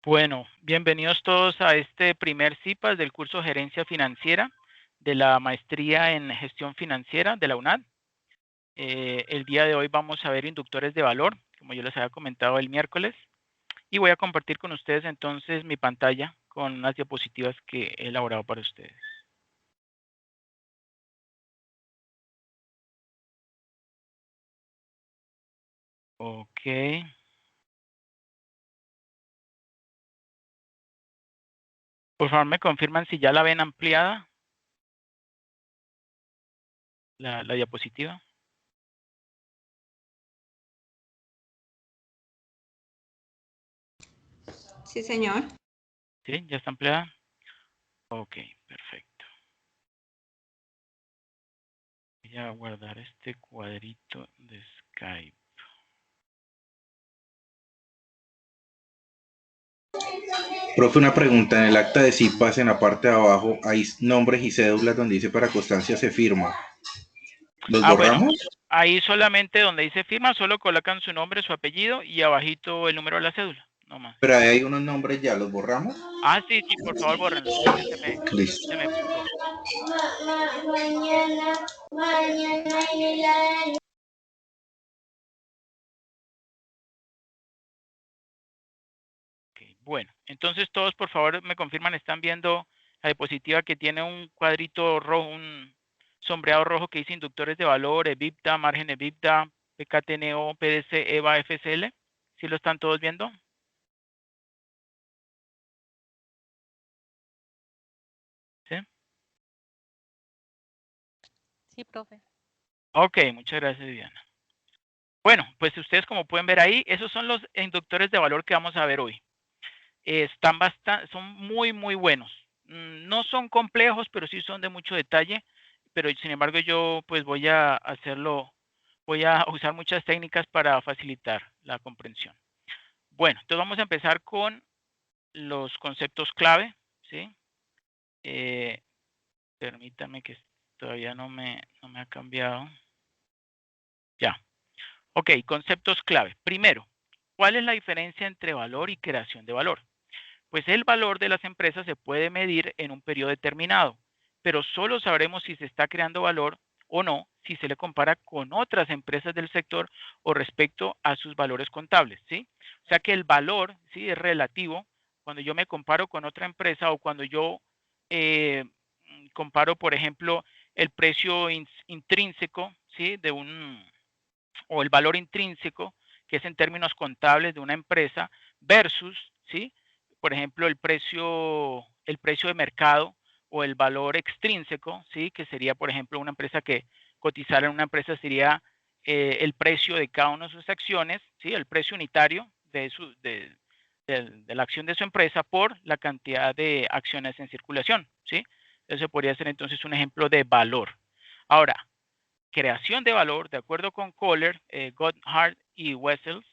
Bueno, bienvenidos todos a este primer CIPAS del curso Gerencia Financiera de la Maestría en Gestión Financiera de la UNAD. El día de hoy vamos a ver inductores de valor, como yo les había comentado el miércoles, y voy a compartir con ustedes entonces mi pantalla con unas diapositivas que he elaborado para ustedes. Ok. Por favor, me confirman si ya la ven ampliada, la diapositiva. Sí, señor. ¿Sí? ¿Ya está ampliada? Ok, perfecto. Voy a guardar este cuadrito de Skype. Profe, una pregunta. En el acta de CIPAS, en la parte de abajo, hay nombres y cédulas donde dice para constancia se firma. ¿Los Bueno, borramos? ahí solamente donde dice firma, solo colocan su nombre, su apellido y abajito el número de la cédula, no más. Pero ahí hay unos nombres ya, ¿los borramos? Sí, por favor, bórrenlos. Sí, Listo. se me pasó. Okay. Bueno, entonces todos por favor me confirman, están viendo la diapositiva que tiene un cuadrito rojo, un sombreado rojo que dice inductores de valor, EBITDA, margen EBITDA, PKTNO, PDC, EVA, FSL. ¿Sí lo están todos viendo? ¿Sí? Sí, profe. Ok, muchas gracias, Viviana. Bueno, pues ustedes como pueden ver ahí, esos son los inductores de valor que vamos a ver hoy. Son muy buenos. No son complejos, pero sí son de mucho detalle. Pero sin embargo yo pues voy a usar muchas técnicas para facilitar la comprensión. Bueno, entonces vamos a empezar con los conceptos clave, ¿sí? Permítame que todavía no me ha cambiado. Ya. Ok, conceptos clave. Primero, ¿cuál es la diferencia entre valor y creación de valor? Pues el valor de las empresas se puede medir en un periodo determinado, pero solo sabremos si se está creando valor o no si se le compara con otras empresas del sector o respecto a sus valores contables, ¿sí? O sea que el valor, ¿sí? Es relativo cuando yo me comparo con otra empresa o cuando yo comparo, por ejemplo, el precio intrínseco, ¿sí? O el valor intrínseco, que es en términos contables de una empresa, versus, ¿sí? Por ejemplo, el precio de mercado o el valor extrínseco, ¿sí? Que sería, por ejemplo, una empresa que cotizara en una empresa sería el precio de cada una de sus acciones, ¿sí? El precio unitario de la acción de su empresa por la cantidad de acciones en circulación, ¿sí? Eso podría ser entonces un ejemplo de valor. Ahora, creación de valor, de acuerdo con Kohler, Goddard y Wessels,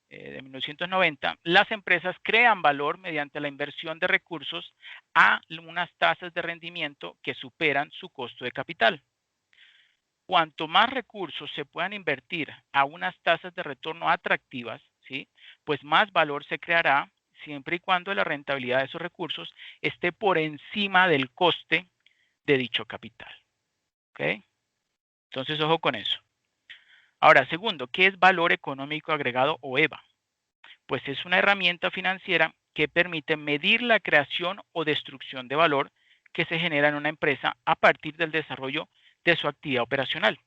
de 1990, las empresas crean valor mediante la inversión de recursos a unas tasas de rendimiento que superan su costo de capital. Cuanto más recursos se puedan invertir a unas tasas de retorno atractivas, ¿sí? Pues más valor se creará siempre y cuando la rentabilidad de esos recursos esté por encima del coste de dicho capital. ¿Ok? Entonces, ojo con eso. Ahora, segundo, ¿qué es valor económico agregado o EVA? Pues es una herramienta financiera que permite medir la creación o destrucción de valor que se genera en una empresa a partir del desarrollo de su actividad operacional.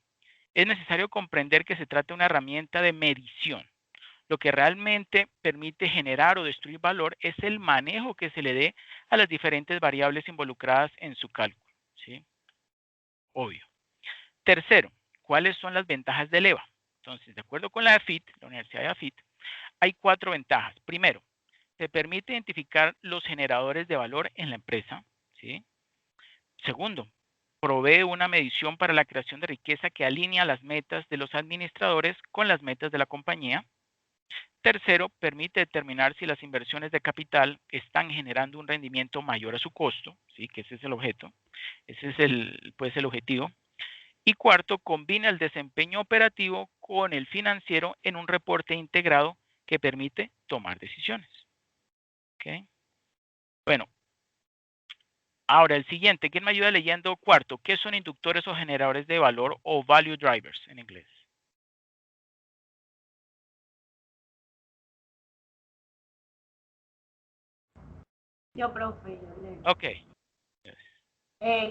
Es necesario comprender que se trata de una herramienta de medición. Lo que realmente permite generar o destruir valor es el manejo que se le dé a las diferentes variables involucradas en su cálculo, ¿sí? Obvio. Tercero, ¿cuáles son las ventajas del EVA? Entonces, de acuerdo con la AFIT, la Universidad de AFIT, hay 4 ventajas. Primero, se permite identificar los generadores de valor en la empresa, ¿sí? Segundo, provee una medición para la creación de riqueza que alinea las metas de los administradores con las metas de la compañía. Tercero, permite determinar si las inversiones de capital están generando un rendimiento mayor a su costo, ¿sí? Que ese es el objeto, ese es el objetivo. Y cuarto, combina el desempeño operativo con el financiero en un reporte integrado que permite tomar decisiones. ¿Ok? Bueno, ahora el siguiente. ¿Quién me ayuda leyendo cuarto? ¿Qué son inductores o generadores de valor o value drivers en inglés? Yo, profe, yo leo. Ok.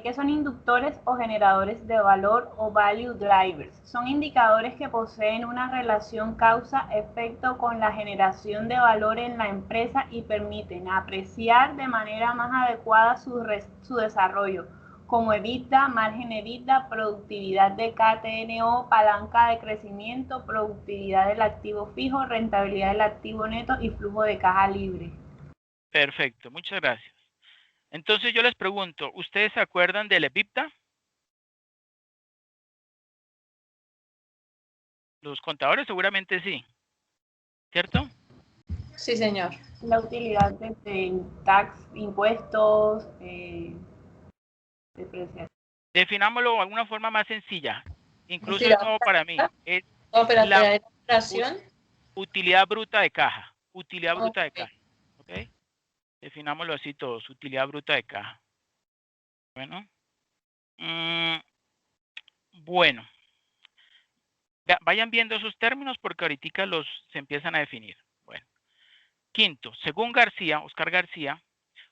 ¿Qué son inductores o generadores de valor o value drivers? Son indicadores que poseen una relación causa-efecto con la generación de valor en la empresa y permiten apreciar de manera más adecuada su desarrollo, como EBITDA, margen EBITDA, productividad de KTNO, palanca de crecimiento, productividad del activo fijo, rentabilidad del activo neto y flujo de caja libre. Perfecto, muchas gracias. Entonces yo les pregunto, ¿ustedes se acuerdan del EBITDA? Los contadores seguramente sí, ¿cierto? Sí, señor. La utilidad de tax, impuestos, depreciación. Definámoslo de alguna forma más sencilla. Incluso es Utilidad nuevo para mí. Es operativa la de operación. utilidad bruta de caja. Utilidad bruta de Ok. caja. ¿Ok? Definámoslo así todos. Utilidad bruta de caja. Bueno. Bueno. Vayan viendo esos términos porque ahorita se empiezan a definir. Bueno. Quinto, según García, Oscar García,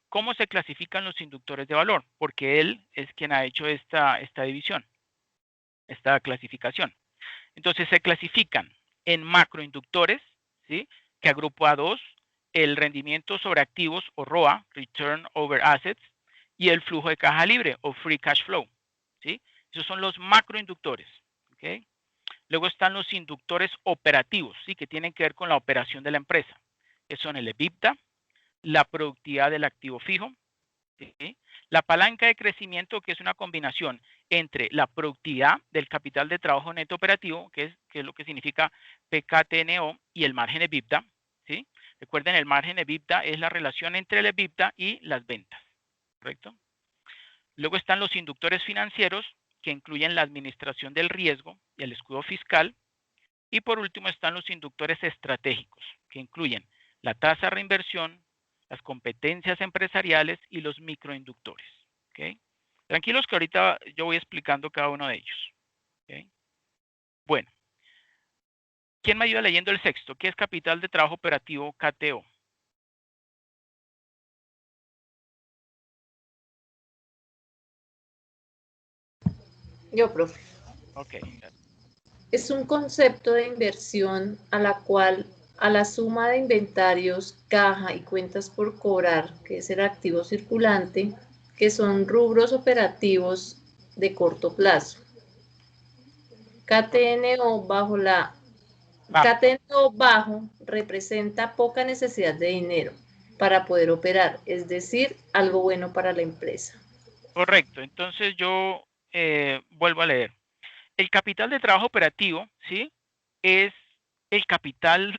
¿cómo se clasifican los inductores de valor? Porque él es quien ha hecho esta división, esta clasificación. Entonces se clasifican en macroinductores, ¿sí? Que agrupa a dos, el rendimiento sobre activos o ROA, Return Over Assets, y el flujo de caja libre o Free Cash Flow, ¿sí? Esos son los macroinductores, ¿ok? Luego están los inductores operativos, ¿sí? Que tienen que ver con la operación de la empresa, que son el EBITDA, la productividad del activo fijo, ¿sí? La palanca de crecimiento, que es una combinación entre la productividad del capital de trabajo neto operativo, que es lo que significa PKTNO, y el margen EBITDA, ¿sí? Recuerden, el margen EBITDA es la relación entre el EBITDA y las ventas, ¿correcto? Luego están los inductores financieros, que incluyen la administración del riesgo y el escudo fiscal. Y por último están los inductores estratégicos, que incluyen la tasa de reinversión, las competencias empresariales y los microinductores. ¿Okay? Tranquilos que ahorita yo voy explicando cada uno de ellos. ¿Okay? Bueno, ¿quién me ayuda leyendo el sexto? ¿Qué es capital de trabajo operativo KTO? Yo, profe. Ok. Es un concepto de inversión a la suma de inventarios, caja y cuentas por cobrar, que es el activo circulante, que son rubros operativos de corto plazo. KTNO KTNO bajo representa poca necesidad de dinero para poder operar, es decir, algo bueno para la empresa. Correcto. Entonces yo vuelvo a leer. El capital de trabajo operativo, ¿sí? Es el capital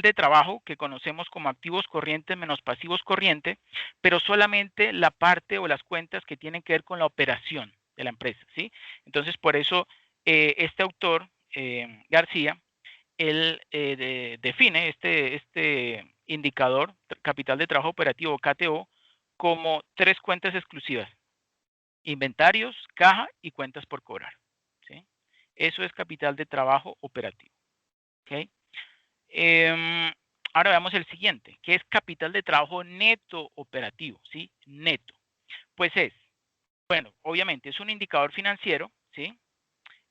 de trabajo que conocemos como activos corrientes menos pasivos corrientes, pero solamente la parte o las cuentas que tienen que ver con la operación de la empresa, ¿sí? Entonces, por eso este autor, García, él define este indicador, capital de trabajo operativo, KTO, como tres cuentas exclusivas: inventarios, caja y cuentas por cobrar, ¿sí? Eso es capital de trabajo operativo. ¿Okay? Ahora veamos el siguiente, que es capital de trabajo neto operativo, ¿sí? Neto. Pues bueno, obviamente es un indicador financiero, ¿sí?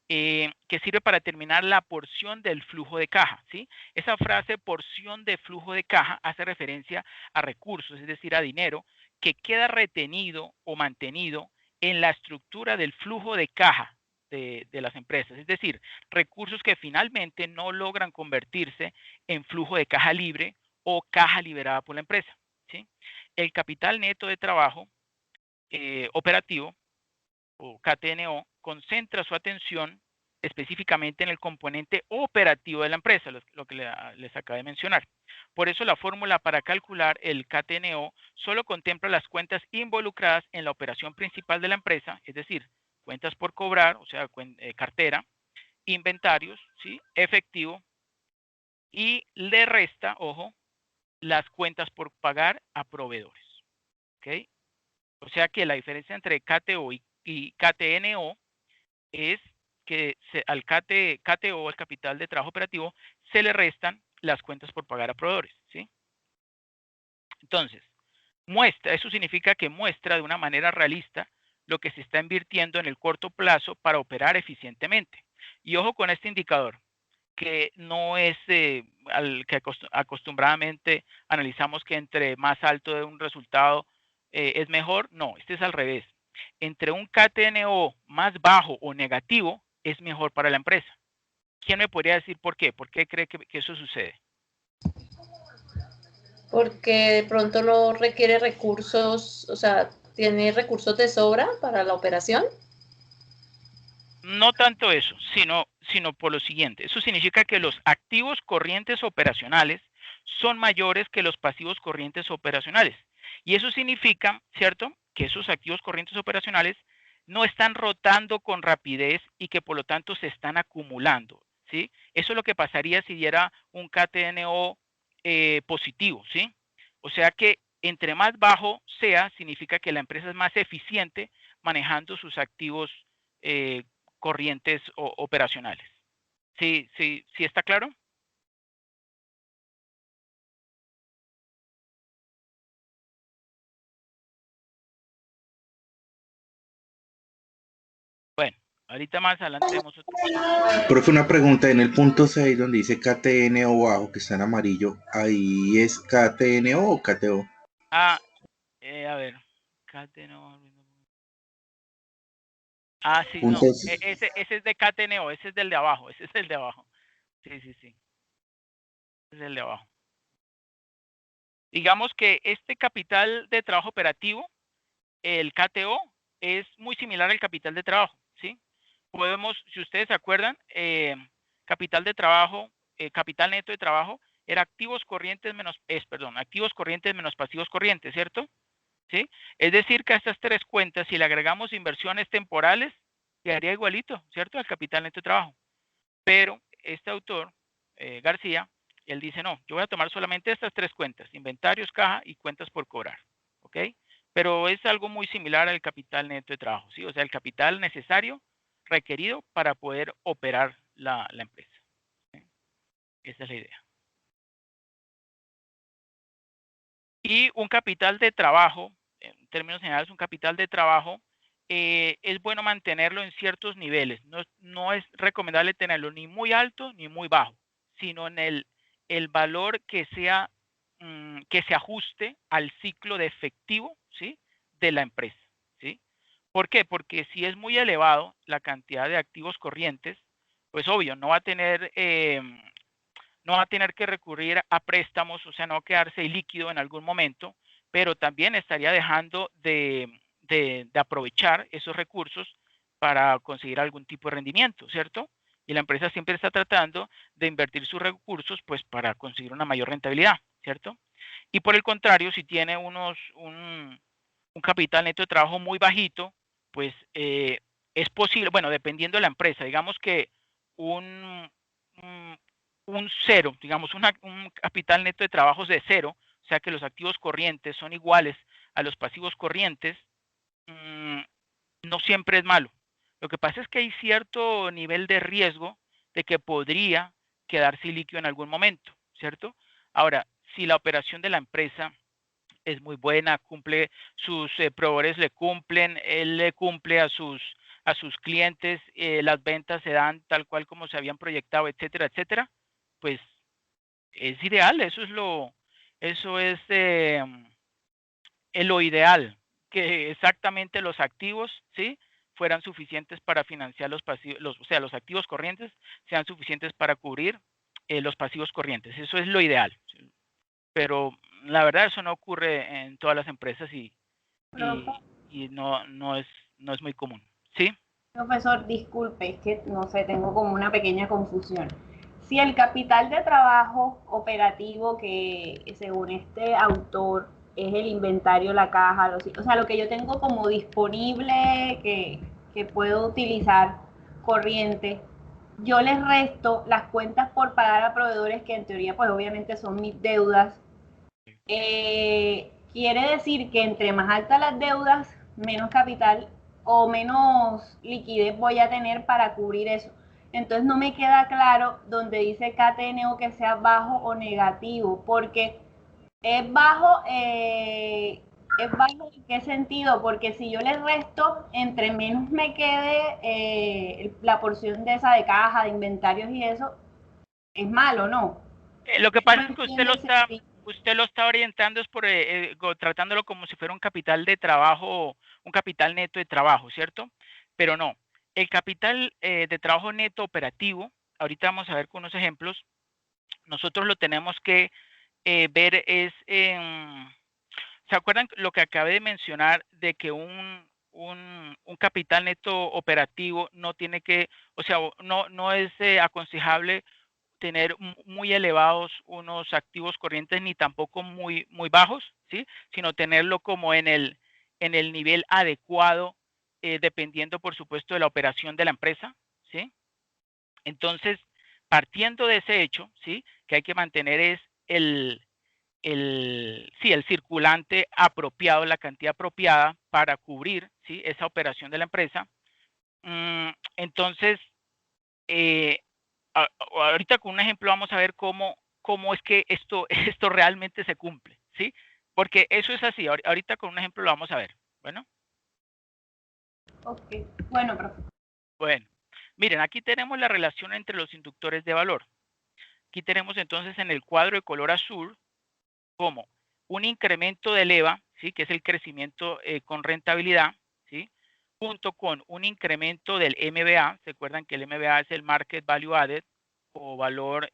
Que sirve para determinar la porción del flujo de caja, ¿sí? Esa frase porción de flujo de caja hace referencia a recursos, es decir, a dinero que queda retenido o mantenido en la estructura del flujo de caja de las empresas, es decir, recursos que finalmente no logran convertirse en flujo de caja libre o caja liberada por la empresa, ¿sí? El capital neto de trabajo operativo o KTNO concentra su atención específicamente en el componente operativo de la empresa, lo que les acabo de mencionar. Por eso la fórmula para calcular el KTNO solo contempla las cuentas involucradas en la operación principal de la empresa, es decir, cuentas por cobrar, o sea, cartera, inventarios, ¿sí? Efectivo, y le resta, ojo, las cuentas por pagar a proveedores. ¿Ok? O sea que la diferencia entre KTO y KTNO es que al KTO, el capital de trabajo operativo, se le restan las cuentas por pagar a proveedores, ¿sí? Entonces, eso significa que muestra de una manera realista lo que se está invirtiendo en el corto plazo para operar eficientemente. Y ojo con este indicador, que no es al que acostumbradamente analizamos que entre más alto de un resultado es mejor. No, este es al revés. Entre un KTNO más bajo o negativo es mejor para la empresa. ¿Quién me podría decir por qué? ¿Por qué cree que eso sucede? Porque de pronto no requiere recursos, o sea, tiene recursos de sobra para la operación. No tanto eso, sino por lo siguiente. Eso significa que los activos corrientes operacionales son mayores que los pasivos corrientes operacionales. Y eso significa, ¿cierto?, que esos activos corrientes operacionales no están rotando con rapidez y que por lo tanto se están acumulando, ¿sí? Eso es lo que pasaría si diera un KTNO positivo, ¿sí? O sea que entre más bajo sea, significa que la empresa es más eficiente manejando sus activos corrientes operacionales. ¿Sí está claro? Bueno, ahorita más adelante vemos otro. Profe, una pregunta, en el punto 6 donde dice KTNO bajo, que está en amarillo, ¿ahí es KTNO o KTO? A ver. KTNO. Sí, no. Ese es de KTNO, ese es del de abajo, ese es el de abajo. Sí. Ese es el de abajo. Digamos que este capital de trabajo operativo, el KTO, es muy similar al capital de trabajo, ¿sí? Podemos, si ustedes se acuerdan, capital de trabajo, capital neto de trabajo, era activos corrientes menos pasivos corrientes, ¿cierto? ¿Sí? Es decir, que a estas tres cuentas, si le agregamos inversiones temporales, quedaría igualito, ¿cierto? Al capital neto de trabajo. Pero este autor, García, él dice, no, yo voy a tomar solamente estas tres cuentas, inventarios, caja y cuentas por cobrar, ¿ok? Pero es algo muy similar al capital neto de trabajo, ¿sí? O sea, el capital necesario, requerido para poder operar la empresa. ¿Sí? Esa es la idea. Y un capital de trabajo, en términos generales, un capital de trabajo, es bueno mantenerlo en ciertos niveles. No es recomendable tenerlo ni muy alto ni muy bajo, sino en el valor que sea que se ajuste al ciclo de efectivo, ¿sí?, de la empresa, ¿sí? ¿Por qué? Porque si es muy elevado la cantidad de activos corrientes, pues obvio, no va a tener que recurrir a préstamos, o sea, no quedarse líquido en algún momento, pero también estaría dejando de aprovechar esos recursos para conseguir algún tipo de rendimiento, ¿cierto? Y la empresa siempre está tratando de invertir sus recursos pues para conseguir una mayor rentabilidad, ¿cierto? Y por el contrario, si tiene un capital neto de trabajo muy bajito, pues es posible, bueno, dependiendo de la empresa, digamos que un cero, digamos un capital neto de trabajos de cero, o sea que los activos corrientes son iguales a los pasivos corrientes, no siempre es malo. Lo que pasa es que hay cierto nivel de riesgo de que podría quedarse líquido en algún momento, ¿cierto? Ahora, si la operación de la empresa es muy buena, cumple, sus proveedores le cumplen, él le cumple a sus clientes, las ventas se dan tal cual como se habían proyectado, etcétera, etcétera, pues es ideal, eso es lo ideal, que exactamente los activos, ¿sí?, fueran suficientes para financiar los pasivos, o sea, los activos corrientes sean suficientes para cubrir los pasivos corrientes. Eso es lo ideal. Pero la verdad eso no ocurre en todas las empresas y no es muy común. ¿Sí? Profesor, disculpe, es que no sé, tengo como una pequeña confusión. Si el capital de trabajo operativo que según este autor es el inventario, la caja, o sea, lo que yo tengo como disponible que puedo utilizar corriente, yo les resto las cuentas por pagar a proveedores que en teoría pues obviamente son mis deudas quiere decir que entre más altas las deudas, menos capital o menos liquidez voy a tener para cubrir eso. Entonces no me queda claro donde dice KTNO que sea bajo o negativo, porque es bajo, ¿en qué sentido? Porque si yo le resto, entre menos me quede la porción de esa de caja, de inventarios y eso, es malo, ¿no? Lo que No pasa es que entiendo el sentido. usted lo está orientando es por tratándolo como si fuera un capital de trabajo, un capital neto de trabajo, ¿cierto? Pero no, el capital de trabajo neto operativo, ahorita vamos a ver con unos ejemplos, nosotros lo tenemos que ver es en, ¿se acuerdan lo que acabé de mencionar de que un capital neto operativo no tiene que, o sea, no es aconsejable tener muy elevados unos activos corrientes ni tampoco muy bajos, ¿sí? Sino tenerlo como en el nivel adecuado, dependiendo, por supuesto, de la operación de la empresa, ¿sí? Entonces, partiendo de ese hecho, ¿sí? Que hay que mantener es el circulante apropiado, la cantidad apropiada para cubrir, ¿sí? Esa operación de la empresa. Entonces, ahorita con un ejemplo vamos a ver cómo es que esto realmente se cumple, ¿sí? Porque eso es así. Ahorita con un ejemplo lo vamos a ver. Bueno. Ok, bueno, profe. Bueno, miren, aquí tenemos la relación entre los inductores de valor. Aquí tenemos entonces en el cuadro de color azul como un incremento del EVA, ¿sí? Que es el crecimiento con rentabilidad, ¿sí? Junto con un incremento del MBA. ¿Se acuerdan que el MBA es el Market Value Added o valor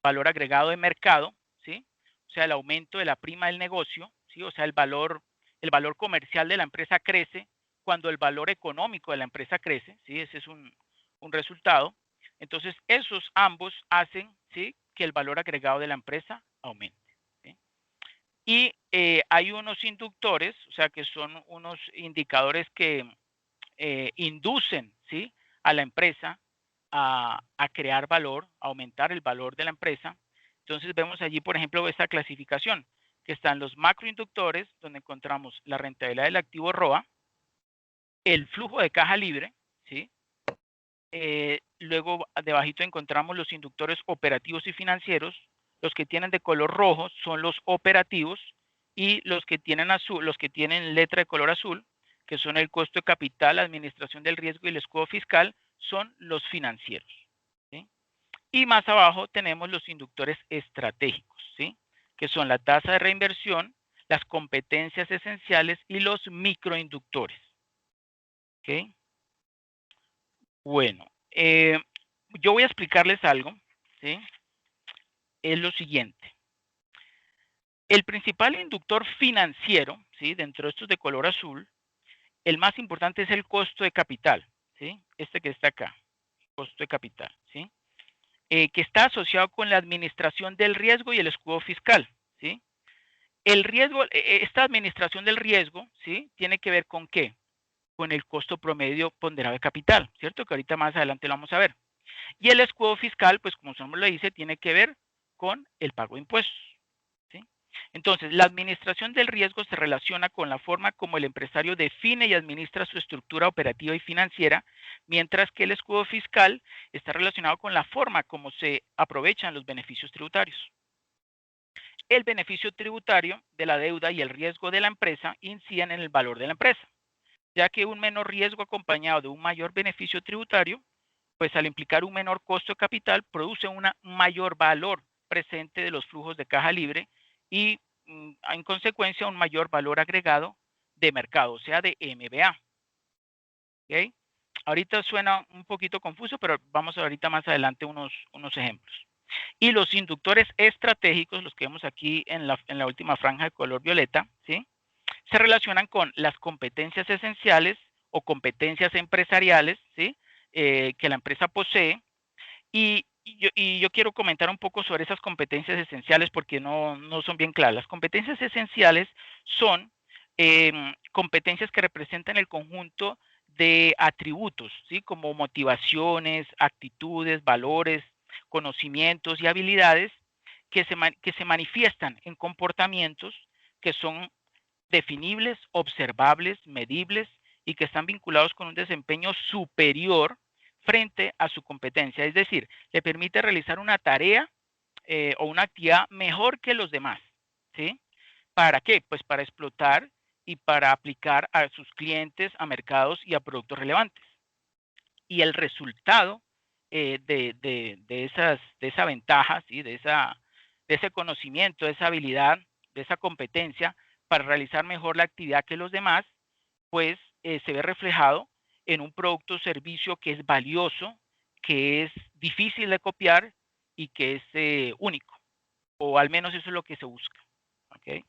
agregado de mercado, ¿sí? O sea, el aumento de la prima del negocio, ¿sí? O sea, el valor comercial de la empresa crece cuando el valor económico de la empresa crece, ¿sí? Ese es un resultado. Entonces, esos ambos hacen, ¿sí? Que el valor agregado de la empresa aumente. ¿Sí? Y hay unos inductores, o sea, que son unos indicadores que inducen, ¿sí? A la empresa a crear valor, a aumentar el valor de la empresa. Entonces vemos allí, por ejemplo, esta clasificación, que están los macroinductores, donde encontramos la rentabilidad del activo ROA, el flujo de caja libre, ¿sí? Luego, debajito encontramos los inductores operativos y financieros. Los que tienen de color rojo son los operativos y los que tienen azul, los que tienen letra de color azul, que son el costo de capital, la administración del riesgo y el escudo fiscal, son los financieros, ¿sí? Y más abajo tenemos los inductores estratégicos, ¿sí? Que son la tasa de reinversión, las competencias esenciales y los microinductores. ¿Ok? Bueno, yo voy a explicarles algo, ¿sí? Es lo siguiente. El principal inductor financiero, ¿sí? Dentro de estos de color azul, el más importante es el costo de capital, ¿sí? Este que está acá, costo de capital, ¿sí? Que está asociado con la administración del riesgo y el escudo fiscal, ¿sí? El riesgo, esta administración del riesgo, ¿sí? Tiene que ver con ¿qué? Con el costo promedio ponderado de capital, ¿cierto? Que ahorita más adelante lo vamos a ver. Y el escudo fiscal, pues como su nombre lo dice, tiene que ver con el pago de impuestos, ¿sí? Entonces, la administración del riesgo se relaciona con la forma como el empresario define y administra su estructura operativa y financiera, mientras que el escudo fiscal está relacionado con la forma como se aprovechan los beneficios tributarios. El beneficio tributario de la deuda y el riesgo de la empresa inciden en el valor de la empresa, ya que un menor riesgo acompañado de un mayor beneficio tributario, pues al implicar un menor costo de capital, produce un mayor valor presente de los flujos de caja libre y en consecuencia un mayor valor agregado de mercado, o sea, de MBA. ¿Okay? Ahorita suena un poquito confuso, pero vamos a ver ahorita más adelante unos ejemplos. Y los inductores estratégicos, los que vemos aquí en la última franja de color violeta, ¿sí? Se relacionan con las competencias esenciales o competencias empresariales, ¿sí? Que la empresa posee. Y yo quiero comentar un poco sobre esas competencias esenciales porque no son bien claras. Las competencias esenciales son competencias que representan el conjunto de atributos, ¿sí? Como motivaciones, actitudes, valores, conocimientos y habilidades que se manifiestan en comportamientos que son definibles, observables, medibles y que están vinculados con un desempeño superior frente a su competencia. Es decir, le permite realizar una tarea o una actividad mejor que los demás. ¿Sí? ¿Para qué? Pues para explotar y para aplicar a sus clientes, a mercados y a productos relevantes. Y el resultado de esa ventaja, ¿sí? de ese conocimiento, de esa habilidad, de esa competencia para realizar mejor la actividad que los demás, pues se ve reflejado en un producto o servicio que es valioso, que es difícil de copiar y que es único, o al menos eso es lo que se busca. ¿Okay?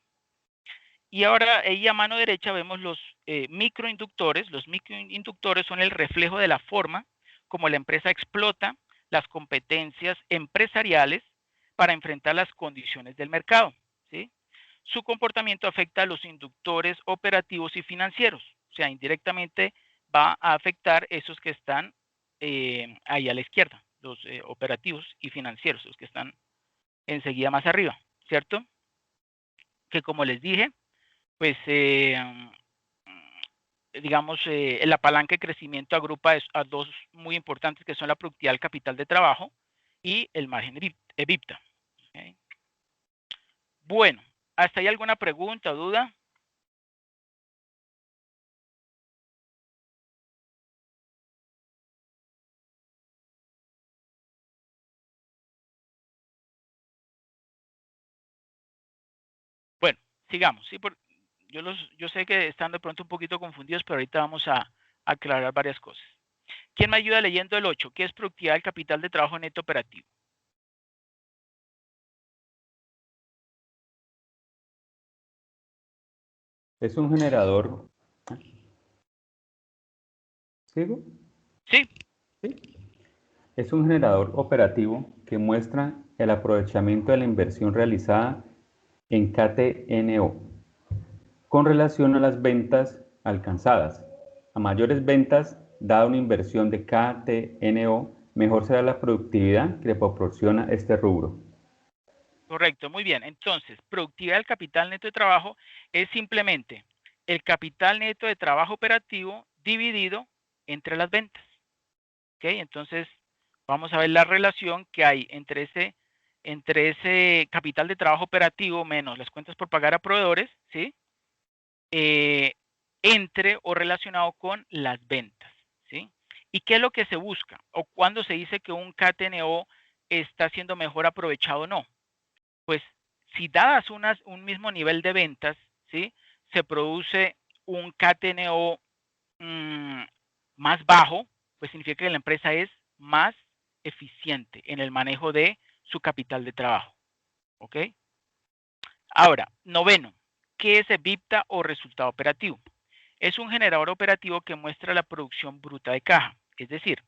Y ahora ahí a mano derecha vemos los microinductores. Los microinductores son el reflejo de la forma como la empresa explota las competencias empresariales para enfrentar las condiciones del mercado. ¿Sí? Su comportamiento afecta a los inductores operativos y financieros. O sea, indirectamente va a afectar esos que están ahí a la izquierda, los operativos y financieros, los que están enseguida más arriba, ¿cierto? Que como les dije, pues digamos, la palanca de crecimiento agrupa a dos muy importantes que son la productividad del capital de trabajo y el margen EBITDA. ¿Okay? Bueno, ¿hasta ahí alguna pregunta o duda? Bueno, sigamos. ¿Sí? Yo sé que están de pronto un poquito confundidos, pero ahorita vamos a aclarar varias cosas. ¿Quién me ayuda leyendo el 8? ¿Qué es productividad del capital de trabajo neto operativo? Es un generador. ¿Sigo? Sí. Sí. Es un generador operativo que muestra el aprovechamiento de la inversión realizada en KTNO con relación a las ventas alcanzadas. A mayores ventas, dada una inversión de KTNO, mejor será la productividad que le proporciona este rubro. Correcto, muy bien. Entonces, productividad del capital neto de trabajo es simplemente el capital neto de trabajo operativo dividido entre las ventas. ¿Ok? Entonces, vamos a ver la relación que hay entre ese capital de trabajo operativo menos las cuentas por pagar a proveedores, ¿sí? Entre o relacionado con las ventas, ¿sí? ¿Y qué es lo que se busca? O cuando se dice que un KTNO está siendo mejor aprovechado o no. Pues si dadas un mismo nivel de ventas, ¿sí? Se produce un KTNO más bajo, pues significa que la empresa es más eficiente en el manejo de su capital de trabajo. ¿Ok? Ahora, noveno, ¿qué es EBITDA o resultado operativo? Es un generador operativo que muestra la producción bruta de caja, es decir,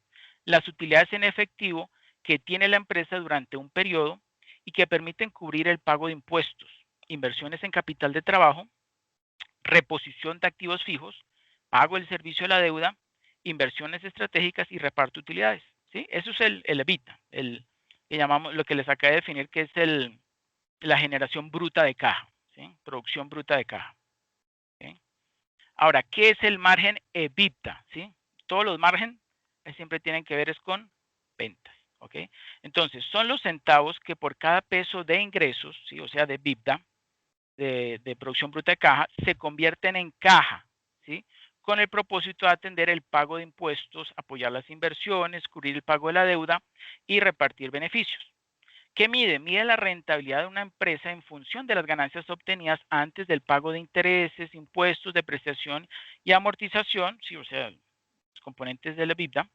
las utilidades en efectivo que tiene la empresa durante un periodo y que permiten cubrir el pago de impuestos, inversiones en capital de trabajo, reposición de activos fijos, pago del servicio de la deuda, inversiones estratégicas y reparto de utilidades. ¿Sí? Eso es el EBITDA, que llamamos lo que les acabo de definir, que es la generación bruta de caja, ¿sí? Producción bruta de caja. ¿Sí? Ahora, ¿qué es el margen EBITDA? ¿Sí? Todos los márgenes siempre tienen que ver es con ventas. ¿Ok? Entonces, son los centavos que por cada peso de ingresos, ¿sí? O sea, de EBITDA, de producción bruta de caja, se convierten en caja, ¿sí? Con el propósito de atender el pago de impuestos, apoyar las inversiones, cubrir el pago de la deuda y repartir beneficios. ¿Qué mide? Mide la rentabilidad de una empresa en función de las ganancias obtenidas antes del pago de intereses, impuestos, depreciación y amortización, ¿sí? O sea, los componentes del EBITDA.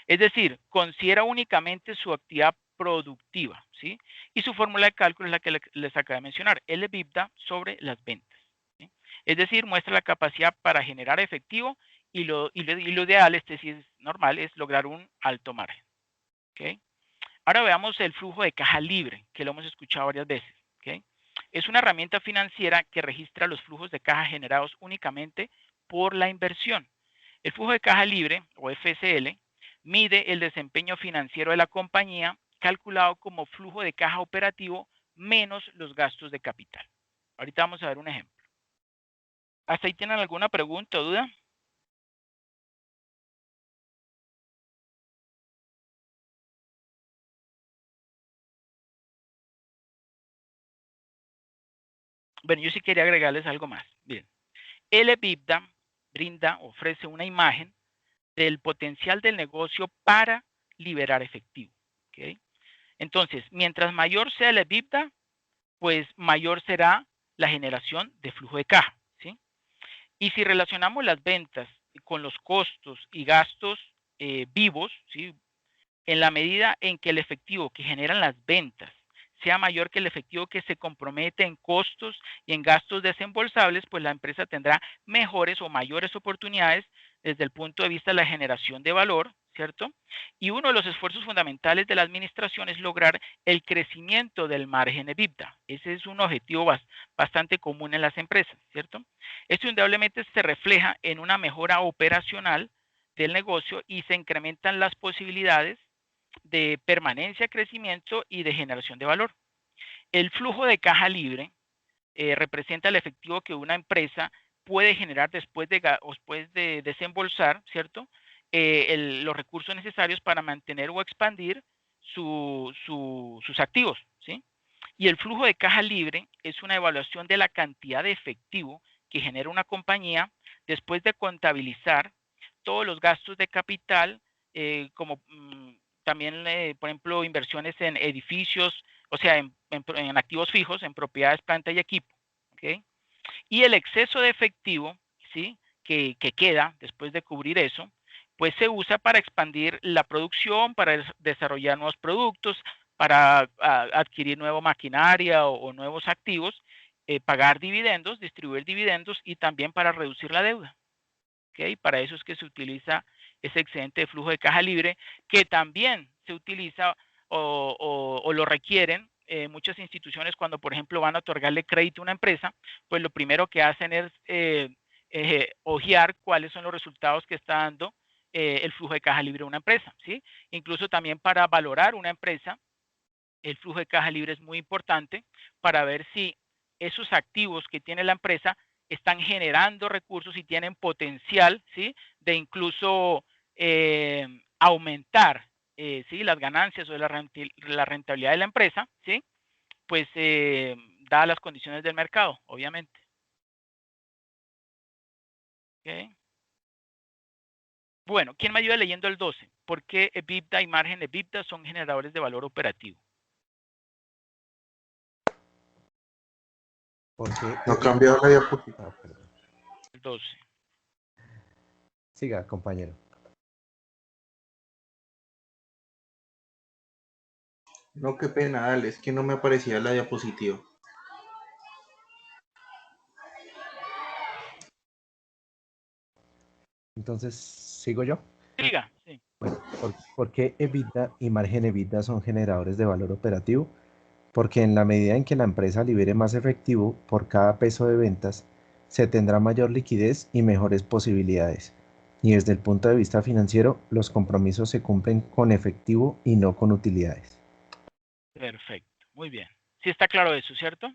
Es decir, considera únicamente su actividad productiva, ¿sí? Y su fórmula de cálculo es la que les acabo de mencionar, el EBITDA sobre las ventas, ¿sí? Es decir, muestra la capacidad para generar efectivo y lo ideal, sí es normal, es lograr un alto margen, ¿ok? Ahora veamos el flujo de caja libre, que lo hemos escuchado varias veces, ¿ok? Es una herramienta financiera que registra los flujos de caja generados únicamente por la inversión. El flujo de caja libre, o FCL, mide el desempeño financiero de la compañía calculado como flujo de caja operativo menos los gastos de capital. Ahorita vamos a ver un ejemplo. ¿Hasta ahí tienen alguna pregunta o duda? Bueno, yo sí quería agregarles algo más. Bien, el EBITDA ofrece una imagen del potencial del negocio para liberar efectivo. ¿Okay? Entonces, mientras mayor sea el EBITDA, pues mayor será la generación de flujo de caja. ¿Sí? Y si relacionamos las ventas con los costos y gastos vivos, ¿sí? En la medida en que el efectivo que generan las ventas sea mayor que el efectivo que se compromete en costos y en gastos desembolsables, pues la empresa tendrá mejores o mayores oportunidades desde el punto de vista de la generación de valor, ¿cierto? Y uno de los esfuerzos fundamentales de la administración es lograr el crecimiento del margen EBITDA. Ese es un objetivo bastante común en las empresas, ¿cierto? Esto indudablemente se refleja en una mejora operacional del negocio y se incrementan las posibilidades de permanencia, crecimiento y de generación de valor. El flujo de caja libre representa el efectivo que una empresa puede generar después de desembolsar, ¿cierto? Los recursos necesarios para mantener o expandir sus activos, ¿sí? Y el flujo de caja libre es una evaluación de la cantidad de efectivo que genera una compañía después de contabilizar todos los gastos de capital, como también, por ejemplo, inversiones en edificios, o sea, en activos fijos, en propiedades, planta y equipo. ¿Okay? Y el exceso de efectivo, ¿sí? que queda después de cubrir eso, pues se usa para expandir la producción, para desarrollar nuevos productos, para adquirir nueva maquinaria o nuevos activos, pagar dividendos, distribuir dividendos y también para reducir la deuda. ¿Okay? Para eso es que se utiliza ese excedente de flujo de caja libre, que también se utiliza o lo requieren muchas instituciones cuando, por ejemplo, van a otorgarle crédito a una empresa, pues lo primero que hacen es ojear cuáles son los resultados que está dando el flujo de caja libre de una empresa, ¿sí? Incluso también para valorar una empresa, el flujo de caja libre es muy importante para ver si esos activos que tiene la empresa están generando recursos y tienen potencial, ¿sí? De incluso aumentar, ¿sí? Las ganancias o la rentabilidad de la empresa, ¿sí? Pues dadas las condiciones del mercado, obviamente. ¿Okay? Bueno, ¿quién me ayuda leyendo el 12? ¿Por qué EBITDA y margen EBITDA son generadores de valor operativo? Porque No ha cambiado la diapositiva. El 12. Siga, compañero. No, qué pena, dale, es que no me aparecía la diapositiva. Entonces, ¿sigo yo? Siga, sí. Bueno, ¿por qué EBITDA y margen EBITDA son generadores de valor operativo? Porque en la medida en que la empresa libere más efectivo por cada peso de ventas, se tendrá mayor liquidez y mejores posibilidades. Y desde el punto de vista financiero, los compromisos se cumplen con efectivo y no con utilidades. Perfecto, muy bien. Sí está claro eso, ¿cierto?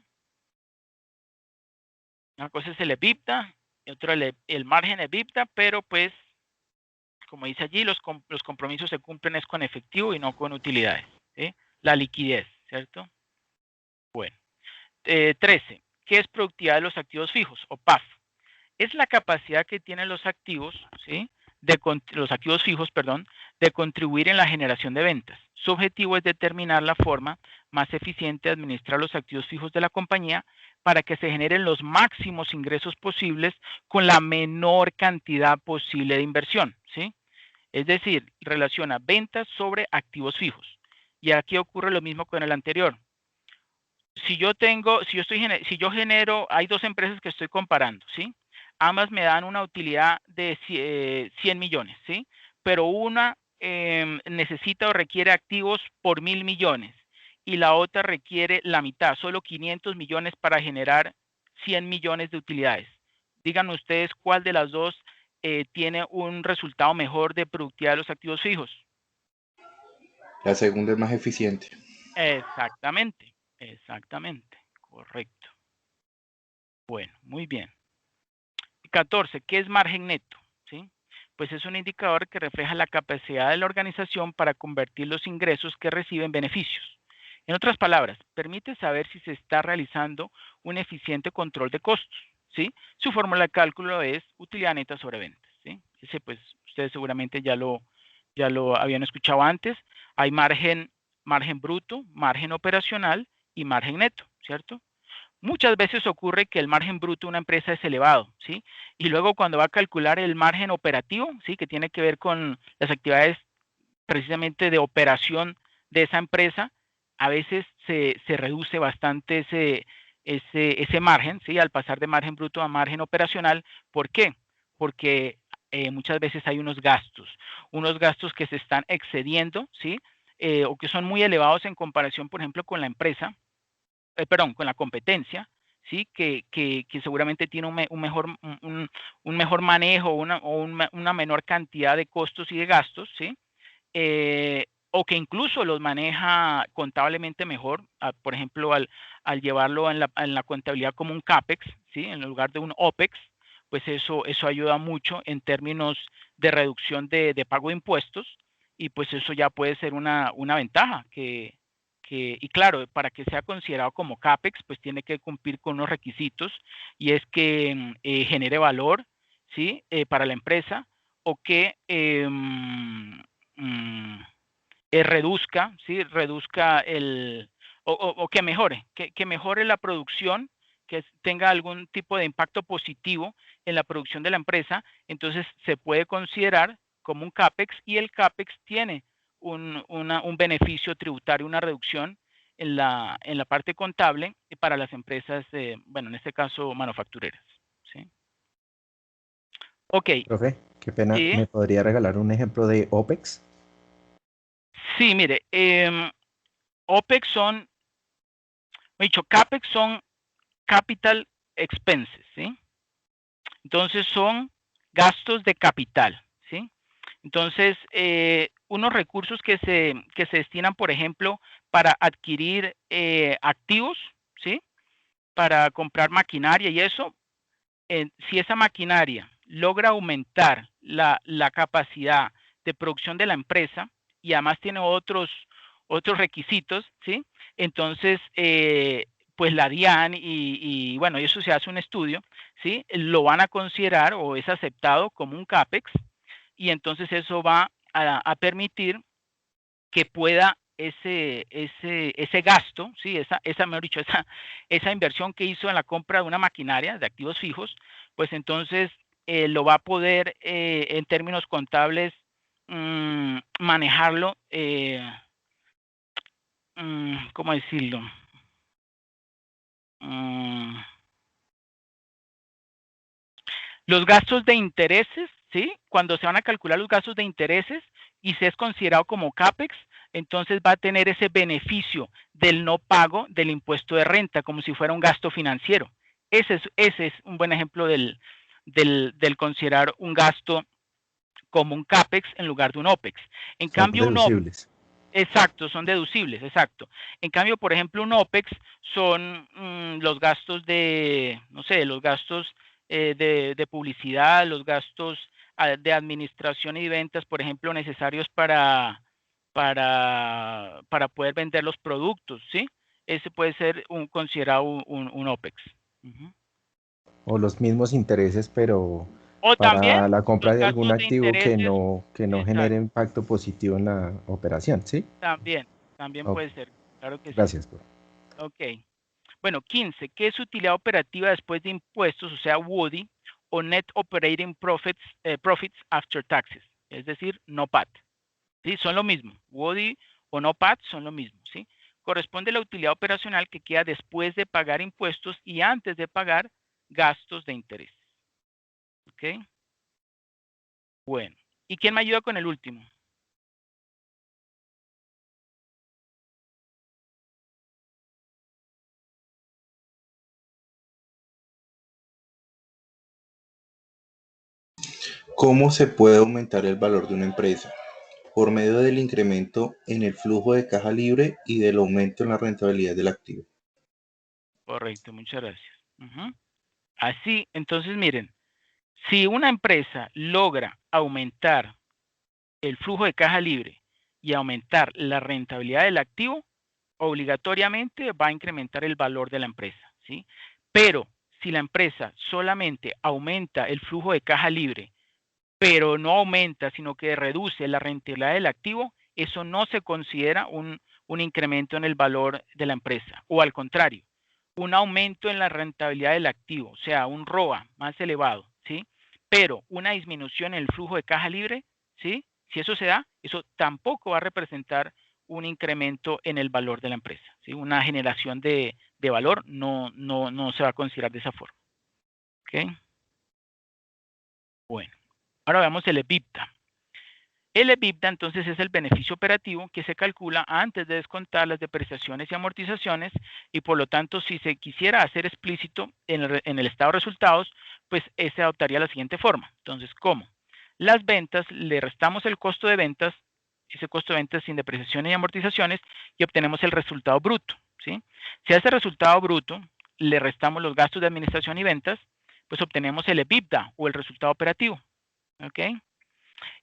Una cosa es el EBITDA y otra el margen EBITDA, pero pues, como dice allí, los compromisos se cumplen es con efectivo y no con utilidades, ¿sí? La liquidez, ¿cierto? Bueno. 13. ¿Qué es productividad de los activos fijos o PAF? Es la capacidad que tienen los activos, ¿sí? Los activos fijos, perdón, de contribuir en la generación de ventas. Su objetivo es determinar la forma más eficiente de administrar los activos fijos de la compañía para que se generen los máximos ingresos posibles con la menor cantidad posible de inversión, ¿sí? Es decir, relaciona ventas sobre activos fijos. Y aquí ocurre lo mismo con el anterior. Si yo genero, hay dos empresas que estoy comparando, ¿sí? Ambas me dan una utilidad de 100 millones, ¿sí? Pero una necesita o requiere activos por 1.000 millones y la otra requiere la mitad, solo 500 millones para generar 100 millones de utilidades. Díganme ustedes cuál de las dos tiene un resultado mejor de productividad de los activos fijos. La segunda es más eficiente. Exactamente. Exactamente, correcto. Bueno, muy bien. 14, ¿qué es margen neto? ¿Sí? Pues es un indicador que refleja la capacidad de la organización para convertir los ingresos que recibe en beneficios. En otras palabras, permite saber si se está realizando un eficiente control de costos, ¿sí? Su fórmula de cálculo es utilidad neta sobre ventas, ¿sí? Ese, pues, ustedes seguramente ya lo habían escuchado antes. Hay margen bruto, margen operacional y margen neto, ¿cierto? Muchas veces ocurre que el margen bruto de una empresa es elevado, ¿sí? Y luego cuando va a calcular el margen operativo, ¿sí? Que tiene que ver con las actividades precisamente de operación de esa empresa, a veces se reduce bastante ese margen, ¿sí? Al pasar de margen bruto a margen operacional. ¿Por qué? Porque muchas veces hay unos gastos que se están excediendo, ¿sí? O que son muy elevados en comparación, por ejemplo, con la empresa, con la competencia, ¿sí? Que seguramente tiene un mejor manejo una menor cantidad de costos y de gastos, ¿sí? O que incluso los maneja contablemente mejor, por ejemplo, al llevarlo en la contabilidad como un CAPEX, ¿sí? En lugar de un OPEX, pues eso ayuda mucho en términos de reducción de pago de impuestos, y pues eso ya puede ser una ventaja y claro, para que sea considerado como CAPEX, pues tiene que cumplir con unos requisitos, y es que genere valor, ¿sí? Para la empresa, o que reduzca, ¿sí? Reduzca o que mejore, que mejore la producción, que tenga algún tipo de impacto positivo en la producción de la empresa. Entonces se puede considerar como un CAPEX, y el CAPEX tiene un beneficio tributario, una reducción en la parte contable para las empresas, bueno, en este caso manufactureras, ¿sí? Ok. Profe, qué pena, ¿Sí? ¿me podría regalar un ejemplo de OPEX? Sí, mire, OPEX son, CAPEX son capital expenses, ¿sí? Entonces son gastos de capital, ¿sí? Entonces, unos recursos que se destinan, por ejemplo, para adquirir activos, ¿sí? Para comprar maquinaria y eso, si esa maquinaria logra aumentar la capacidad de producción de la empresa, y además tiene otros requisitos, ¿sí? Entonces, pues la DIAN y bueno, eso se hace un estudio, ¿sí? Lo van a considerar o es aceptado como un CAPEX, y entonces eso va a permitir que pueda ese gasto, ¿sí? Mejor dicho, esa inversión que hizo en la compra de una maquinaria de activos fijos, pues entonces lo va a poder en términos contables manejarlo, ¿cómo decirlo? Los gastos de intereses, ¿sí? Cuando se van a calcular los gastos de intereses y se es considerado como CAPEX, entonces va a tener ese beneficio del no pago del impuesto de renta, como si fuera un gasto financiero. Ese es un buen ejemplo del considerar un gasto como un CAPEX en lugar de un OPEX. En Son cambio, deducibles. exacto, son deducibles, exacto. En cambio, por ejemplo, un OPEX son los gastos de, no sé, los gastos de publicidad, los gastos de administración y ventas, por ejemplo, necesarios para poder vender los productos, ¿sí? Ese puede ser considerado un OPEX. O los mismos intereses, pero O para también la compra los de algún gastos de activo que intereses, no exacto, genere impacto positivo en la operación, ¿sí? también Ok, puede ser, claro que sí. gracias, profe. Ok. Bueno, 15. ¿Qué es utilidad operativa después de impuestos, o sea, WODI, o Net Operating Profits, profits After Taxes? Es decir, no PAT. ¿Sí? Son lo mismo. WODI o no PAT son lo mismo, ¿sí? Corresponde a la utilidad operacional que queda después de pagar impuestos y antes de pagar gastos de interés. ¿Ok? Bueno. ¿Y quién me ayuda con el último? ¿Cómo se puede aumentar el valor de una empresa? Por medio del incremento en el flujo de caja libre y del aumento en la rentabilidad del activo. Correcto, muchas gracias. Así, entonces miren, si una empresa logra aumentar el flujo de caja libre y aumentar la rentabilidad del activo, obligatoriamente va a incrementar el valor de la empresa, ¿sí? Pero si la empresa solamente aumenta el flujo de caja libre, pero no aumenta, sino que reduce la rentabilidad del activo, eso no se considera un incremento en el valor de la empresa. O al contrario, un aumento en la rentabilidad del activo, o sea, un ROA más elevado, ¿sí? Pero una disminución en el flujo de caja libre, ¿sí? Si eso se da, eso tampoco va a representar un incremento en el valor de la empresa, ¿sí? Una generación de valor no se va a considerar de esa forma. ¿Ok? Bueno, ahora veamos el EBITDA. El EBITDA entonces es el beneficio operativo que se calcula antes de descontar las depreciaciones y amortizaciones y por lo tanto si se quisiera hacer explícito en el estado de resultados, pues se adoptaría la siguiente forma. Entonces, ¿cómo? Las ventas, le restamos el costo de ventas, ese costo de ventas sin depreciaciones y amortizaciones y obtenemos el resultado bruto, ¿sí? Si a ese resultado bruto le restamos los gastos de administración y ventas, pues obtenemos el EBITDA o el resultado operativo, ¿ok?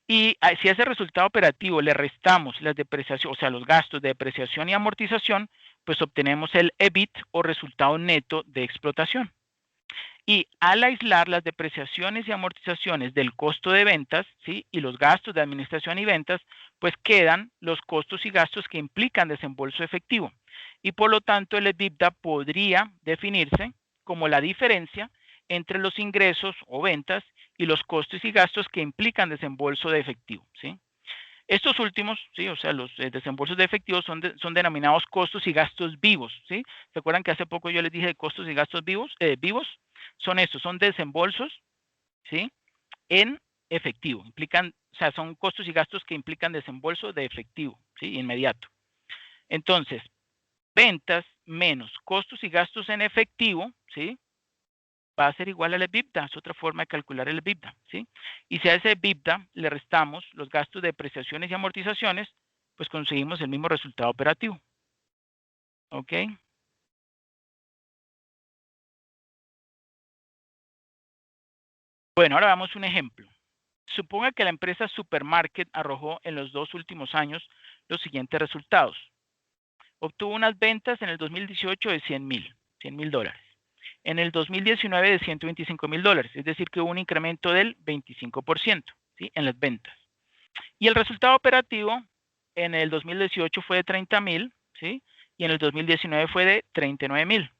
Y si a ese resultado operativo le restamos las depreciaciones, o sea, los gastos de depreciación y amortización, pues obtenemos el EBIT o resultado neto de explotación. Y al aislar las depreciaciones y amortizaciones del costo de ventas, ¿sí? Y los gastos de administración y ventas, pues quedan los costos y gastos que implican desembolso efectivo. Y por lo tanto, el EBITDA podría definirse como la diferencia entre los ingresos o ventas y los costos y gastos que implican desembolso de efectivo, ¿sí? Estos últimos, ¿sí? O sea, los desembolsos de efectivo son denominados costos y gastos vivos, ¿sí? ¿Se acuerdan que hace poco yo les dije de costos y gastos vivos? Son estos, son desembolsos, ¿sí? En efectivo, implican, o sea, son costos y gastos que implican desembolso de efectivo, ¿sí? Inmediato. Entonces, ventas menos costos y gastos en efectivo, ¿sí? Va a ser igual al EBITDA, es otra forma de calcular el EBITDA, ¿sí? Y si a ese EBITDA le restamos los gastos de depreciaciones y amortizaciones, pues conseguimos el mismo resultado operativo. ¿Ok? Bueno, ahora vamos a un ejemplo. Suponga que la empresa Supermarket arrojó en los 2 últimos años los siguientes resultados. Obtuvo unas ventas en el 2018 de $100,000. En el 2019 de $125,000, es decir, que hubo un incremento del 25%, ¿sí? En las ventas. Y el resultado operativo en el 2018 fue de 30,000, ¿sí? Y en el 2019 fue de 39,000.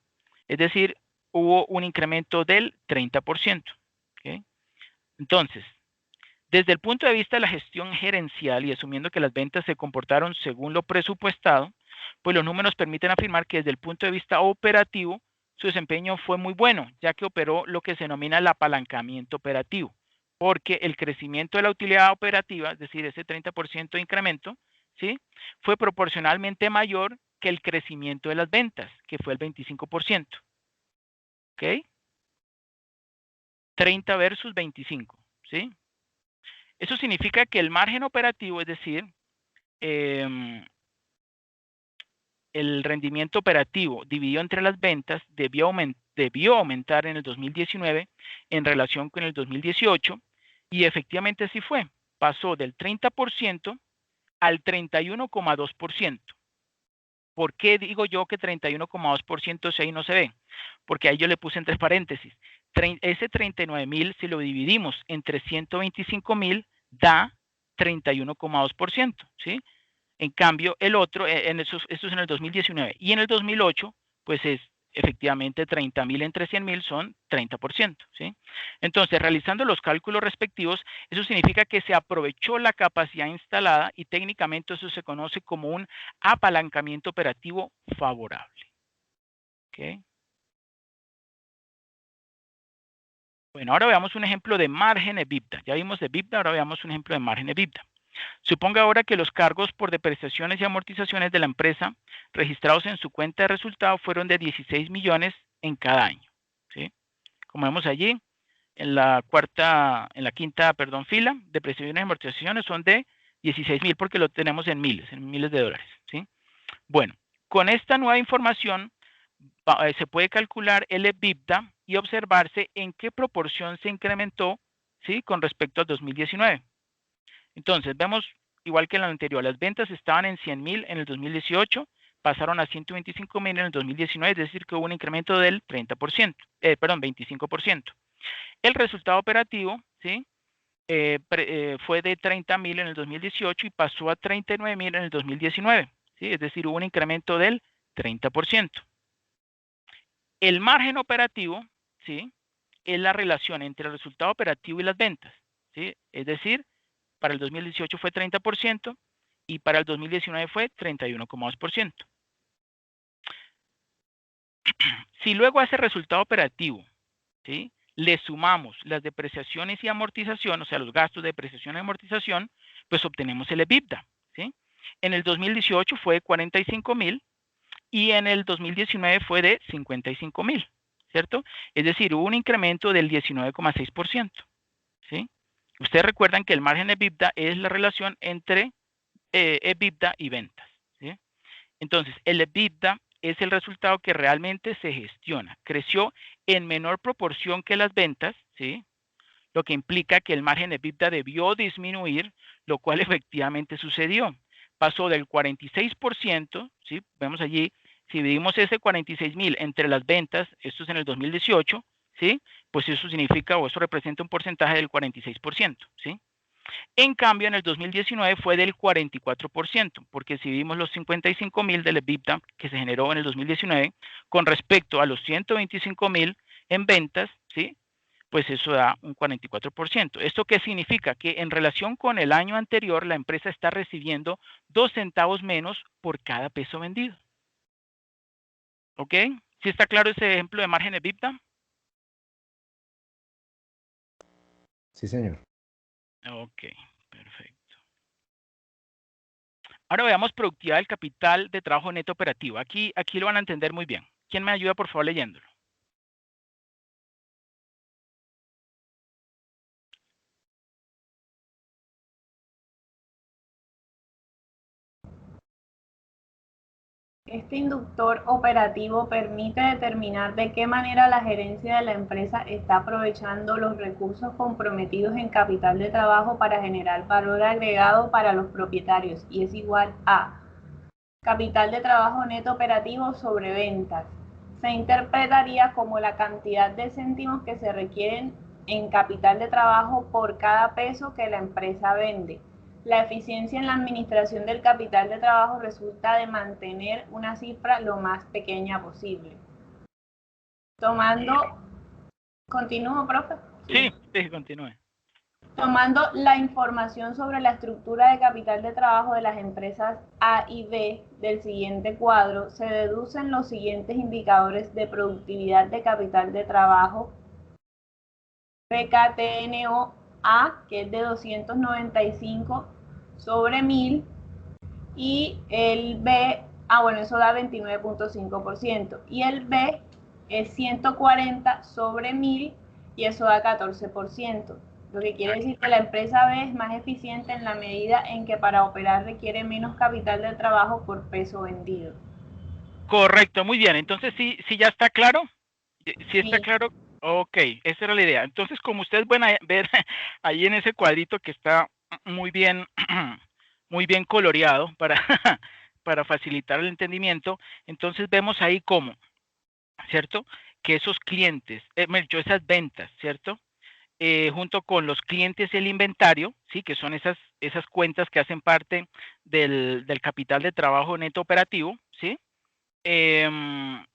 Es decir, hubo un incremento del 30%. ¿Okay? Entonces, desde el punto de vista de la gestión gerencial y asumiendo que las ventas se comportaron según lo presupuestado, pues los números permiten afirmar que desde el punto de vista operativo, su desempeño fue muy bueno, ya que operó lo que se denomina el apalancamiento operativo, porque el crecimiento de la utilidad operativa, es decir, ese 30% de incremento, ¿sí? Fue proporcionalmente mayor que el crecimiento de las ventas, que fue el 25%. ¿Ok? 30 versus 25, ¿sí? Eso significa que el margen operativo, es decir, el rendimiento operativo dividido entre las ventas debió aumentar en el 2019 en relación con el 2018 y efectivamente así fue. Pasó del 30% al 31,2%. ¿Por qué digo yo que 31,2% si ahí no se ve? Porque ahí yo le puse entre paréntesis. Ese 39,000, si lo dividimos entre 125,000, da 31,2%, ¿sí? En cambio, el otro, esto es en el 2019. Y en el 2008, pues es efectivamente 30,000 entre 100,000 son 30%, ¿sí? Entonces, realizando los cálculos respectivos, eso significa que se aprovechó la capacidad instalada y técnicamente eso se conoce como un apalancamiento operativo favorable. ¿Ok? Bueno, ahora veamos un ejemplo de margen EBITDA. Ya vimos de EBITDA, ahora veamos un ejemplo de margen EBITDA. Suponga ahora que los cargos por depreciaciones y amortizaciones de la empresa registrados en su cuenta de resultado fueron de 16 millones en cada año, ¿sí? Como vemos allí, en la quinta fila, depreciaciones y amortizaciones son de 16,000 porque lo tenemos en miles de dólares, ¿sí? Bueno, con esta nueva información se puede calcular el EBITDA y observarse en qué proporción se incrementó, ¿sí?, con respecto al 2019. Entonces, vemos, igual que en la anterior, las ventas estaban en 100.000 en el 2018, pasaron a 125.000 en el 2019, es decir, que hubo un incremento del 25%. El resultado operativo, ¿sí?, fue de 30.000 en el 2018 y pasó a 39.000 en el 2019, ¿sí?, es decir, hubo un incremento del 30%. El margen operativo, ¿sí?, es la relación entre el resultado operativo y las ventas, ¿sí?, es decir, para el 2018 fue 30% y para el 2019 fue 31,2%. Si luego a ese resultado operativo, ¿sí?, le sumamos las depreciaciones y amortización, o sea, los gastos de depreciación y amortización, pues obtenemos el EBITDA, ¿sí? En el 2018 fue 45.000 y en el 2019 fue de 55.000, ¿cierto? Es decir, hubo un incremento del 19,6%, ¿sí? Ustedes recuerdan que el margen EBITDA es la relación entre EBITDA y ventas, ¿sí? Entonces, el EBITDA es el resultado que realmente se gestiona. Creció en menor proporción que las ventas, ¿sí?, lo que implica que el margen EBITDA debió disminuir, lo cual efectivamente sucedió. Pasó del 46%, ¿sí?, vemos allí, si dividimos ese 46.000 entre las ventas, esto es en el 2018, ¿sí?, pues eso significa, o eso representa un porcentaje del 46%, ¿sí? En cambio, en el 2019 fue del 44%, porque si vimos los 55.000 del EBITDA que se generó en el 2019 con respecto a los 125.000 en ventas, ¿sí?, pues eso da un 44%. ¿Esto qué significa? Que en relación con el año anterior, la empresa está recibiendo 2 centavos menos por cada peso vendido. ¿Ok? ¿Sí está claro ese ejemplo de margen EBITDA? Sí, señor. Ok, perfecto. Ahora veamos productividad del capital de trabajo neto operativo. Aquí lo van a entender muy bien. ¿Quién me ayuda, por favor, leyéndolo? Este inductor operativo permite determinar de qué manera la gerencia de la empresa está aprovechando los recursos comprometidos en capital de trabajo para generar valor agregado para los propietarios, y es igual a capital de trabajo neto operativo sobre ventas. Se interpretaría como la cantidad de céntimos que se requieren en capital de trabajo por cada peso que la empresa vende. La eficiencia en la administración del capital de trabajo resulta de mantener una cifra lo más pequeña posible. ¿Continúo, profe? Sí, continúe. Tomando la información sobre la estructura de capital de trabajo de las empresas A y B del siguiente cuadro, se deducen los siguientes indicadores de productividad de capital de trabajo. PKTNO A, que es de 295 sobre 1000, y el B, bueno, eso da 29,5%, y el B es 140 sobre 1000 y eso da 14%. Lo que quiere decir que la empresa B es más eficiente en la medida en que para operar requiere menos capital de trabajo por peso vendido. Correcto, muy bien. Entonces, ¿sí ya está claro? ¿Sí está Sí. claro? Ok, esa era la idea. Entonces, como ustedes van a ver ahí en ese cuadrito que está muy bien, muy bien coloreado para facilitar el entendimiento, entonces vemos ahí cómo, ¿cierto?, que esos clientes, esas ventas, ¿cierto?, junto con los clientes el inventario, ¿sí?, que son esas cuentas que hacen parte del capital de trabajo neto operativo, ¿sí?, del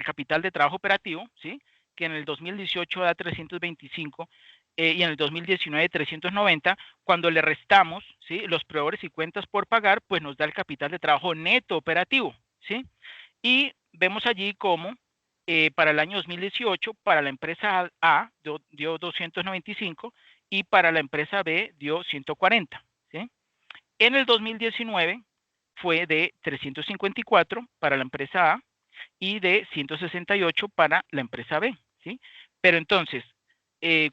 capital de trabajo operativo, ¿sí?, que en el 2018 da 325 y en el 2019 390. Cuando le restamos, ¿sí?, los proveedores y cuentas por pagar, pues nos da el capital de trabajo neto operativo, ¿sí? Y vemos allí cómo para el año 2018, para la empresa A dio 295 y para la empresa B dio 140, ¿sí? En el 2019 fue de 354 para la empresa A y de 168 para la empresa B, ¿sí? Pero entonces,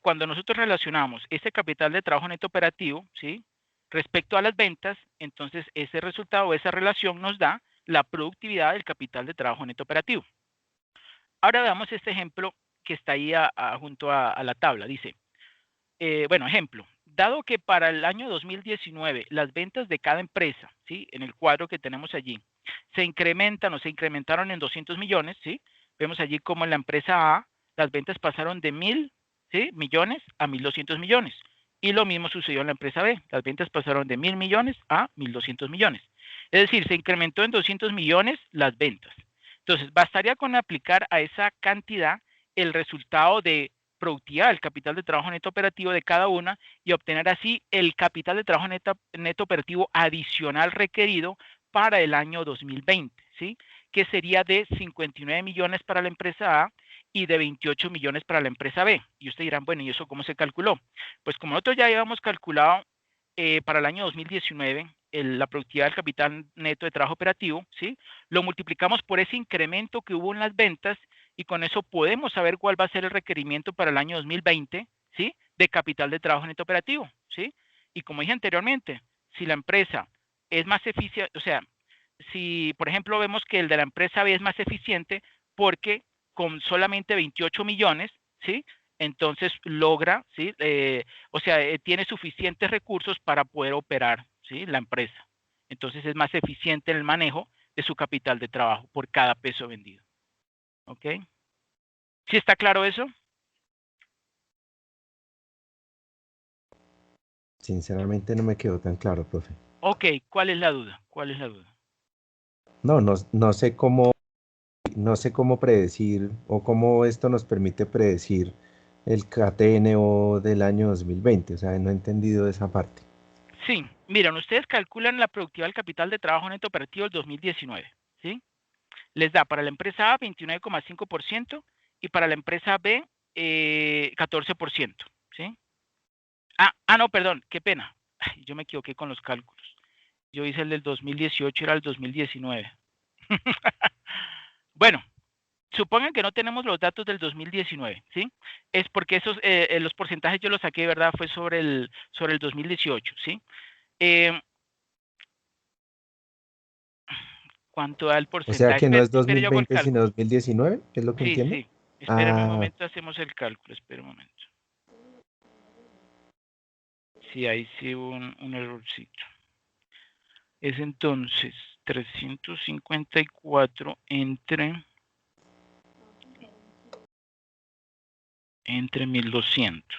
cuando nosotros relacionamos ese capital de trabajo neto operativo, ¿sí?, respecto a las ventas, entonces ese resultado, esa relación nos da la productividad del capital de trabajo neto operativo. Ahora veamos este ejemplo que está ahí junto a la tabla. Dice, bueno, ejemplo, dado que para el año 2019 las ventas de cada empresa, ¿sí? En el cuadro que tenemos allí, se incrementan o se incrementaron en 200 millones, ¿sí? Vemos allí como en la empresa A, las ventas pasaron de 1.000, ¿sí? millones a 1.200 millones. Y lo mismo sucedió en la empresa B. Las ventas pasaron de 1.000 millones a 1.200 millones. Es decir, se incrementó en 200 millones las ventas. Entonces, bastaría con aplicar a esa cantidad el resultado de productividad, el capital de trabajo neto operativo de cada una y obtener así el capital de trabajo neto operativo adicional requerido para el año 2020, ¿sí? Que sería de 59 millones para la empresa A y de 28 millones para la empresa B. Y ustedes dirán, bueno, ¿y eso cómo se calculó? Pues como nosotros ya habíamos calculado para el año 2019 la productividad del capital neto de trabajo operativo, ¿sí? Lo multiplicamos por ese incremento que hubo en las ventas y con eso podemos saber cuál va a ser el requerimiento para el año 2020, ¿sí? De capital de trabajo neto operativo, ¿sí? Y como dije anteriormente, si la empresa es más eficiente, o sea, si por ejemplo vemos que el de la empresa B es más eficiente porque con solamente 28 millones, ¿sí? Entonces logra, ¿sí? Tiene suficientes recursos para poder operar, ¿sí? La empresa. Entonces es más eficiente en el manejo de su capital de trabajo por cada peso vendido. ¿Ok? ¿Sí está claro eso? Sinceramente no me quedó tan claro, profe. Ok, ¿cuál es la duda? ¿Cuál es la duda? No sé cómo predecir o cómo esto nos permite predecir el KTNO del año 2020. O sea, no he entendido esa parte. Sí, miren, ustedes calculan la productividad del capital de trabajo neto operativo del 2019, ¿sí? Les da para la empresa A 29,5% y para la empresa B 14%, ¿sí? No, perdón, qué pena. Ay, yo me equivoqué con los cálculos. Yo hice el del 2018, era el 2019. Bueno, supongan que no tenemos los datos del 2019, ¿sí? Es porque esos, los porcentajes yo los saqué, ¿verdad? Fue sobre el 2018, ¿sí? ¿Cuánto da el O porcentaje? sea que no es Espere, yo hago el 2020 sino cálculo. 2019, ¿es lo que Sí, entiendo? sí. Espérame un Ah, momento, hacemos el cálculo. Espera un momento. Sí, ahí sí hubo un errorcito. Es entonces 354 entre 1200.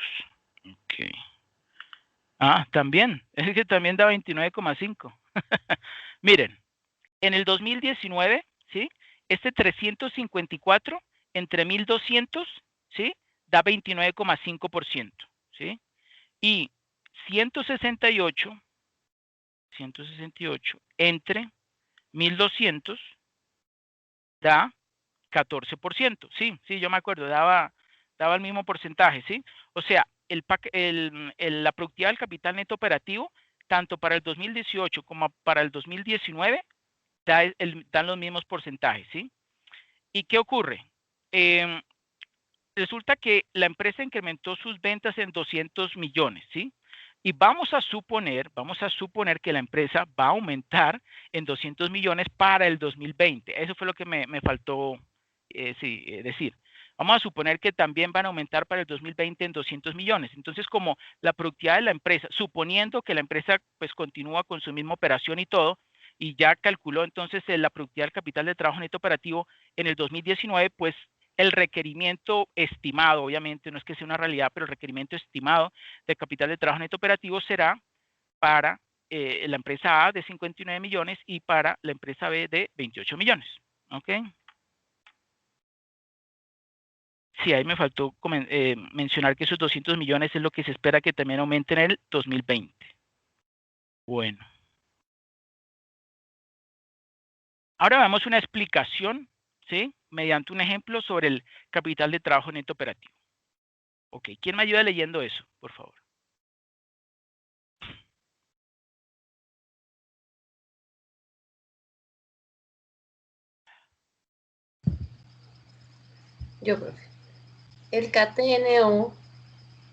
Ok. También. Es que también da 29,5. Miren, en el 2019, ¿sí? Este 354 entre 1200, ¿sí? Da 29,5%, ¿sí? Y 168 entre 1200 da 14%. Sí, yo me acuerdo, daba el mismo porcentaje, ¿sí? O sea, la productividad del capital neto operativo, tanto para el 2018 como para el 2019, dan los mismos porcentajes, ¿sí? ¿Y qué ocurre? Resulta que la empresa incrementó sus ventas en 200 millones, ¿sí? Y vamos a suponer que la empresa va a aumentar en 200 millones para el 2020. Eso fue lo que me faltó decir. Vamos a suponer que también van a aumentar para el 2020 en 200 millones. Entonces, como la productividad de la empresa, suponiendo que la empresa pues continúa con su misma operación y todo, y ya calculó entonces la productividad del capital de trabajo neto operativo en el 2019, pues el requerimiento estimado, obviamente no es que sea una realidad, pero el requerimiento estimado de capital de trabajo neto operativo será para la empresa A de 59 millones y para la empresa B de 28 millones. ¿Ok? Sí, ahí me faltó mencionar que esos 200 millones es lo que se espera que también aumente en el 2020. Bueno. Ahora vamos a una explicación, ¿sí? Mediante un ejemplo sobre el capital de trabajo neto operativo. Ok, ¿quién me ayuda leyendo eso, por favor? Yo, profe. El KTNO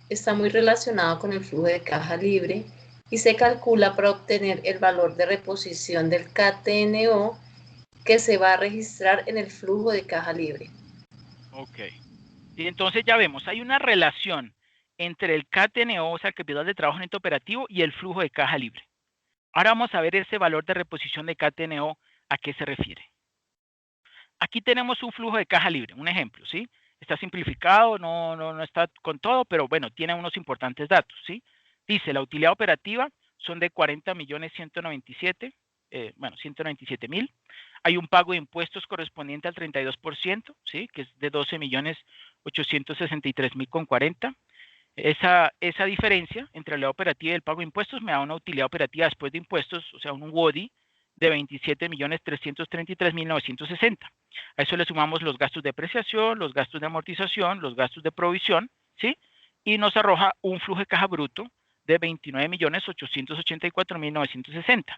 está muy relacionado con el flujo de caja libre y se calcula para obtener el valor de reposición del KTNO que se va a registrar en el flujo de caja libre. Ok. Y entonces ya vemos, hay una relación entre el KTNO, o sea, el capital de trabajo neto operativo, y el flujo de caja libre. Ahora vamos a ver ese valor de reposición de KTNO, ¿a qué se refiere? Aquí tenemos un flujo de caja libre, un ejemplo, ¿sí? Está simplificado, no está con todo, pero bueno, tiene unos importantes datos, ¿sí? Dice, la utilidad operativa son de 40.197.000, 197.000. Hay un pago de impuestos correspondiente al 32%, ¿sí? Que es de 12.863.000,40. Esa diferencia entre la utilidad operativa y el pago de impuestos me da una utilidad operativa después de impuestos, o sea, un WODI de 27.333.960. A eso le sumamos los gastos de depreciación, los gastos de amortización, los gastos de provisión, ¿sí? Y nos arroja un flujo de caja bruto de 29.884.960.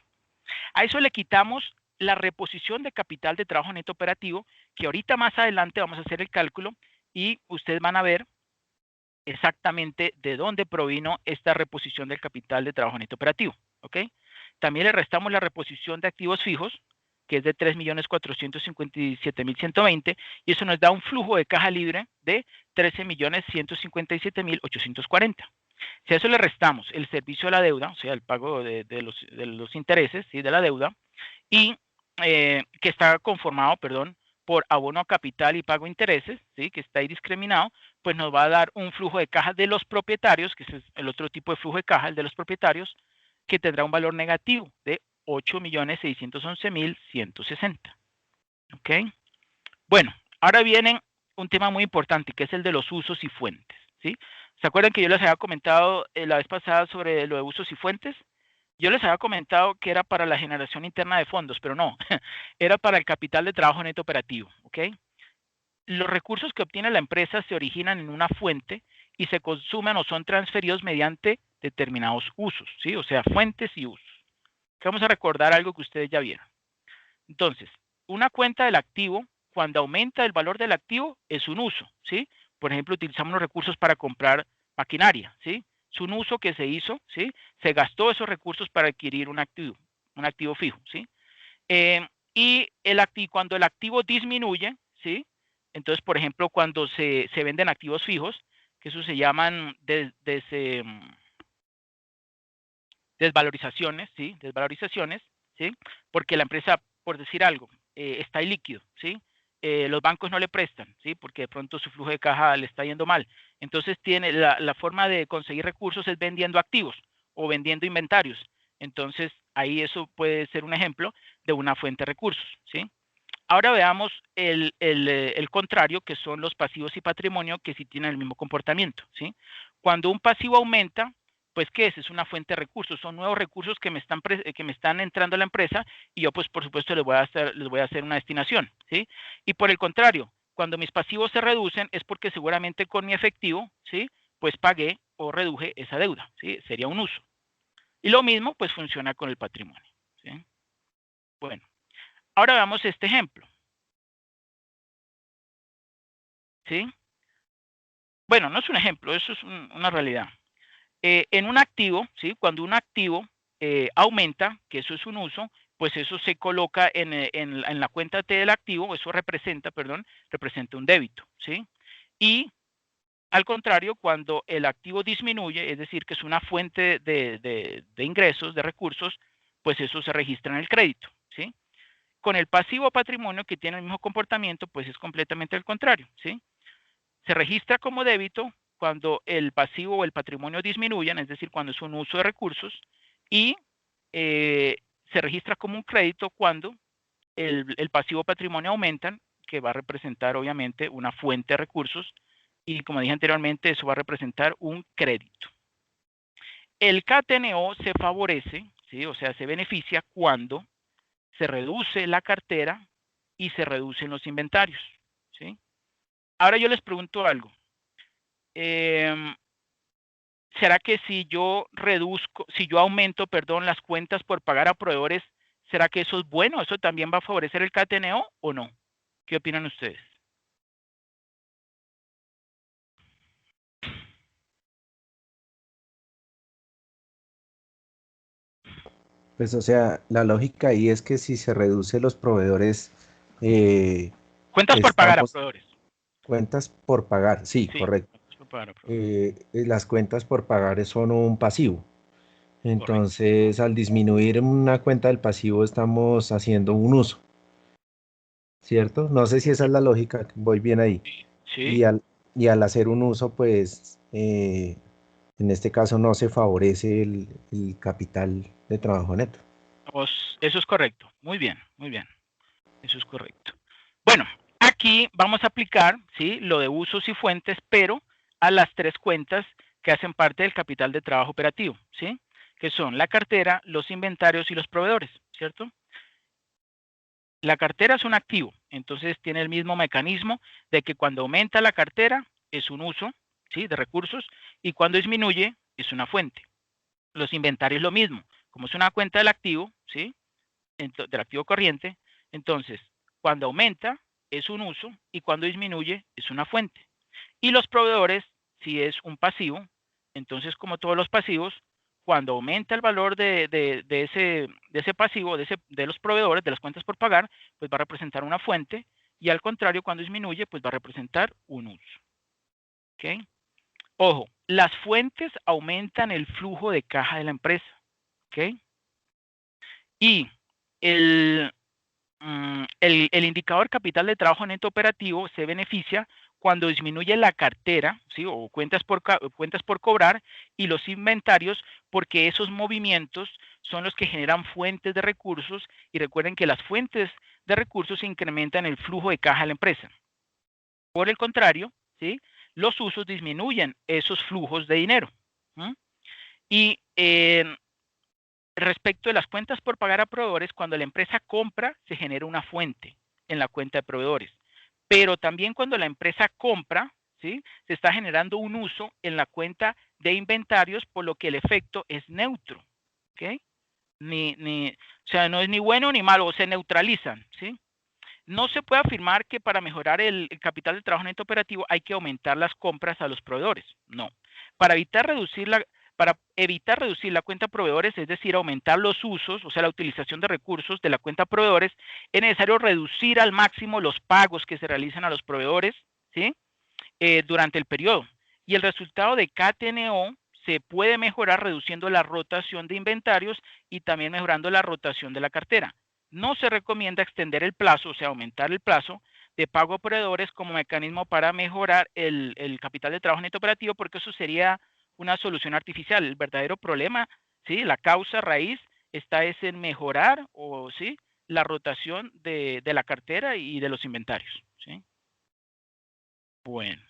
A eso le quitamos la reposición de capital de trabajo neto operativo, que ahorita más adelante vamos a hacer el cálculo y ustedes van a ver exactamente de dónde provino esta reposición del capital de trabajo neto operativo, ¿ok? También le restamos la reposición de activos fijos, que es de 3.457.120, y eso nos da un flujo de caja libre de 13.157.840. Si a eso le restamos el servicio de la deuda, o sea, el pago de los intereses, ¿sí? De la deuda, y que está conformado, perdón, por abono a capital y pago de intereses, ¿sí? Que está ahí discriminado, pues nos va a dar un flujo de caja de los propietarios, que es el otro tipo de flujo de caja, el de los propietarios, que tendrá un valor negativo de 8.611.160. ¿Ok? Bueno, ahora viene un tema muy importante, que es el de los usos y fuentes, ¿sí? ¿Se acuerdan que yo les había comentado la vez pasada sobre lo de usos y fuentes? Yo les había comentado que era para la generación interna de fondos, pero no, era para el capital de trabajo neto operativo, ¿ok? Los recursos que obtiene la empresa se originan en una fuente y se consumen o son transferidos mediante determinados usos, ¿sí? O sea, fuentes y usos. Vamos a recordar algo que ustedes ya vieron. Entonces, una cuenta del activo, cuando aumenta el valor del activo, es un uso, ¿sí? Por ejemplo, utilizamos los recursos para comprar maquinaria, ¿sí? Es un uso que se hizo, ¿sí? Se gastó esos recursos para adquirir un activo fijo, ¿sí? Y cuando el activo disminuye, ¿sí? Entonces, por ejemplo, cuando se venden activos fijos, que eso se llaman desvalorizaciones, ¿sí? Desvalorizaciones, ¿sí? Porque la empresa, por decir algo, está ilíquido, ¿sí? Los bancos no le prestan, ¿sí? Porque de pronto su flujo de caja le está yendo mal. Entonces tiene la forma de conseguir recursos es vendiendo activos o vendiendo inventarios. Entonces ahí eso puede ser un ejemplo de una fuente de recursos, ¿sí? Ahora veamos el contrario, que son los pasivos y patrimonio, que sí tienen el mismo comportamiento, ¿sí? Cuando un pasivo aumenta, pues ¿qué es? Es una fuente de recursos, son nuevos recursos que me están entrando a la empresa y yo pues por supuesto les voy a hacer una destinación, ¿sí? Y por el contrario, cuando mis pasivos se reducen es porque seguramente con mi efectivo, ¿sí? Pues pagué o reduje esa deuda, ¿sí? Sería un uso. Y lo mismo pues funciona con el patrimonio, ¿sí? Bueno, ahora veamos este ejemplo, ¿sí? Bueno, no es un ejemplo, eso es una realidad. En un activo, ¿sí? Cuando un activo aumenta, que eso es un uso, pues eso se coloca en la cuenta T del activo, eso representa un débito, ¿sí? Y al contrario, cuando el activo disminuye, es decir, que es una fuente de ingresos, de recursos, pues eso se registra en el crédito, ¿sí? Con el pasivo patrimonio, que tiene el mismo comportamiento, pues es completamente el contrario, ¿sí? Se registra como débito cuando el pasivo o el patrimonio disminuyen, es decir, cuando es un uso de recursos, y se registra como un crédito cuando el pasivo o patrimonio aumentan, que va a representar obviamente una fuente de recursos, y como dije anteriormente, eso va a representar un crédito. El KTNO se favorece, ¿sí? O sea, se beneficia cuando se reduce la cartera y se reducen los inventarios, ¿sí? Ahora yo les pregunto algo. ¿Será que si yo aumento, las cuentas por pagar a proveedores, será que eso es bueno? ¿Eso también va a favorecer el KTNO o no? ¿Qué opinan ustedes? Pues o sea, la lógica ahí es que si se reduce los proveedores, eh, Cuentas por pagar a estamos proveedores. cuentas por pagar, sí, Sí, correcto. cuentas por pagar a proveedores. Las cuentas por pagar son un pasivo. Correcto. Entonces, al disminuir una cuenta del pasivo, estamos haciendo un uso, ¿cierto? No sé si esa es la lógica, voy bien ahí. Sí, Y al hacer un uso, pues, en este caso no se favorece el capital de trabajo neto. eso es correcto. Muy bien, muy bien. Eso es correcto. Bueno, aquí vamos a aplicar, ¿sí?, lo de usos y fuentes, pero a las tres cuentas que hacen parte del capital de trabajo operativo, ¿sí? Que son la cartera, los inventarios y los proveedores, ¿cierto? La cartera es un activo, entonces tiene el mismo mecanismo de que cuando aumenta la cartera es un uso, ¿sí?, de recursos, y cuando disminuye es una fuente. Los inventarios lo mismo, como es una cuenta del activo, ¿sí?, del activo corriente, entonces cuando aumenta es un uso y cuando disminuye es una fuente. Y los proveedores, si es un pasivo, entonces como todos los pasivos, cuando aumenta el valor de ese pasivo, de los proveedores, de las cuentas por pagar, pues va a representar una fuente, y al contrario, cuando disminuye, pues va a representar un uso. ¿Ok? Ojo, las fuentes aumentan el flujo de caja de la empresa. ¿Ok? Y el, el indicador capital de trabajo neto operativo se beneficia cuando disminuye la cartera, ¿sí?, o cuentas por cobrar, y los inventarios, porque esos movimientos son los que generan fuentes de recursos, y recuerden que las fuentes de recursos incrementan el flujo de caja de la empresa. Por el contrario, ¿sí?, los usos disminuyen esos flujos de dinero. ¿Mm? Y respecto de las cuentas por pagar a proveedores, cuando la empresa compra, se genera una fuente en la cuenta de proveedores. Pero también cuando la empresa compra, ¿sí?, se está generando un uso en la cuenta de inventarios, por lo que el efecto es neutro. ¿Ok? O sea, no es ni bueno ni malo, se neutralizan. ¿Sí? No se puede afirmar que para mejorar el capital de trabajo neto operativo hay que aumentar las compras a los proveedores. No. Para evitar reducir la cuenta proveedores, es decir, aumentar los usos, o sea, la utilización de recursos de la cuenta proveedores, es necesario reducir al máximo los pagos que se realizan a los proveedores, ¿sí?, durante el periodo. Y el resultado de KTNO se puede mejorar reduciendo la rotación de inventarios y también mejorando la rotación de la cartera. No se recomienda extender el plazo, o sea, aumentar el plazo de pago a proveedores como mecanismo para mejorar el capital de trabajo neto operativo, porque eso sería una solución artificial. El verdadero problema, ¿sí?, la causa raíz está es en mejorar, o sí, la rotación de la cartera y de los inventarios. ¿Sí? Bueno,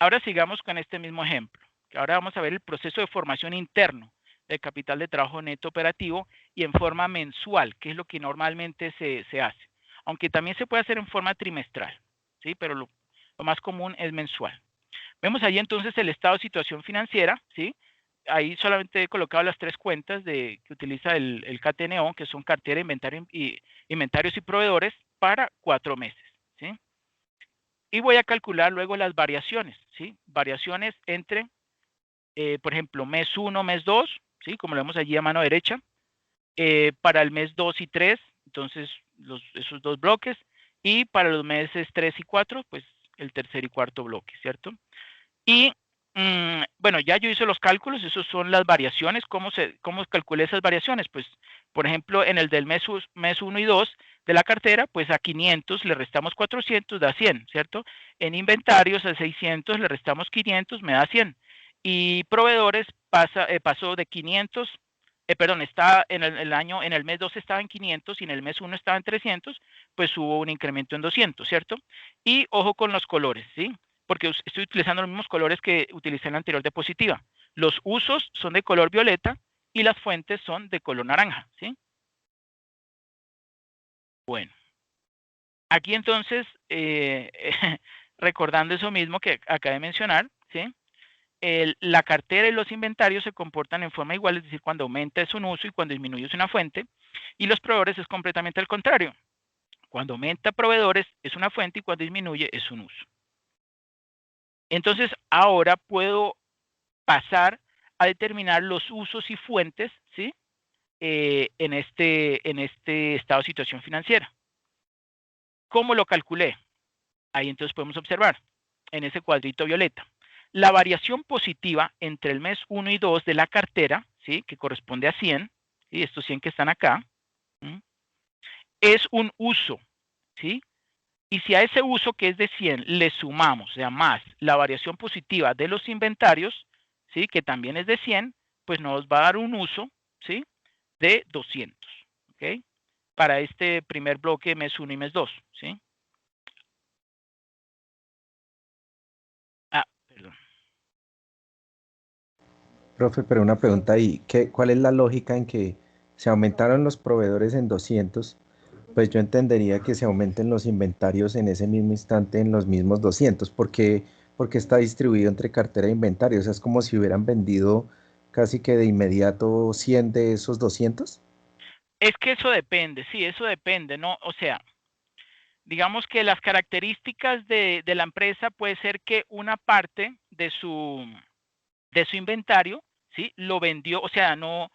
ahora sigamos con este mismo ejemplo. Ahora vamos a ver el proceso de formación interno del capital de trabajo neto operativo, y en forma mensual, que es lo que normalmente se hace. Aunque también se puede hacer en forma trimestral, ¿sí? Pero lo más común es mensual. Vemos ahí entonces el estado de situación financiera, ¿sí? Ahí solamente he colocado las tres cuentas que utiliza el KTNO, que son cartera, inventarios y proveedores, para 4 meses, ¿sí? Y voy a calcular luego las variaciones, ¿sí? Variaciones entre, por ejemplo, mes 1, mes 2, ¿sí?, como lo vemos allí a mano derecha. Para el mes 2 y 3, entonces esos dos bloques. Y para los meses 3 y 4, pues el tercer y cuarto bloque, ¿cierto? Y bueno, ya yo hice los cálculos, esos son las variaciones. ¿Cómo calculé esas variaciones? Pues, por ejemplo, en el del mes 1 y 2 de la cartera, pues a 500 le restamos 400, da 100, ¿cierto? En inventarios a 600 le restamos 500, me da 100. Y proveedores pasó de 500, perdón, está en en el mes 2 estaba en 500 y en el mes 1 estaba en 300, pues hubo un incremento en 200, ¿cierto? Y ojo con los colores, ¿sí? Porque estoy utilizando los mismos colores que utilicé en la anterior diapositiva. Los usos son de color violeta y las fuentes son de color naranja, ¿sí? Bueno, aquí entonces, recordando eso mismo que acabé de mencionar, ¿sí? La cartera y los inventarios se comportan en forma igual, es decir, cuando aumenta es un uso y cuando disminuye es una fuente, y los proveedores es completamente al contrario. Cuando aumenta proveedores es una fuente y cuando disminuye es un uso. Entonces, ahora puedo pasar a determinar los usos y fuentes, ¿sí?, en este estado de situación financiera. ¿Cómo lo calculé? Ahí entonces podemos observar en ese cuadrito violeta. La variación positiva entre el mes 1 y 2 de la cartera, ¿sí? Que corresponde a 100, ¿sí? Estos 100 que están acá, ¿sí? Es un uso, ¿sí? Y si a ese uso que es de 100 le sumamos, o sea, más la variación positiva de los inventarios, ¿sí? Que también es de 100, pues nos va a dar un uso, ¿sí? De 200, ¿ok? Para este primer bloque mes 1 y mes 2, ¿sí? Ah, perdón. Profe, pero una pregunta ahí, ¿cuál es la lógica en que se aumentaron los proveedores en 200? Pues yo entendería que se aumenten los inventarios en ese mismo instante en los mismos 200, porque está distribuido entre cartera e inventario. O sea, es como si hubieran vendido casi que de inmediato 100 de esos 200. Es que eso depende, sí, eso depende, ¿no? O sea, digamos que las características de la empresa puede ser que una parte de su inventario, ¿sí? Lo vendió, o sea, no,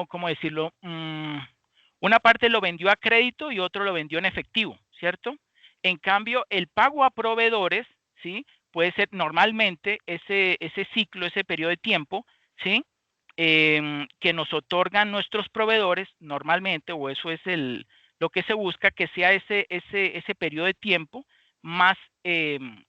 ¿cómo decirlo? Una parte lo vendió a crédito y otro lo vendió en efectivo, ¿cierto? En cambio, el pago a proveedores, ¿sí? Puede ser normalmente ese ciclo, ese periodo de tiempo, ¿sí? Que nos otorgan nuestros proveedores normalmente, o eso es lo que se busca, que sea ese periodo de tiempo más,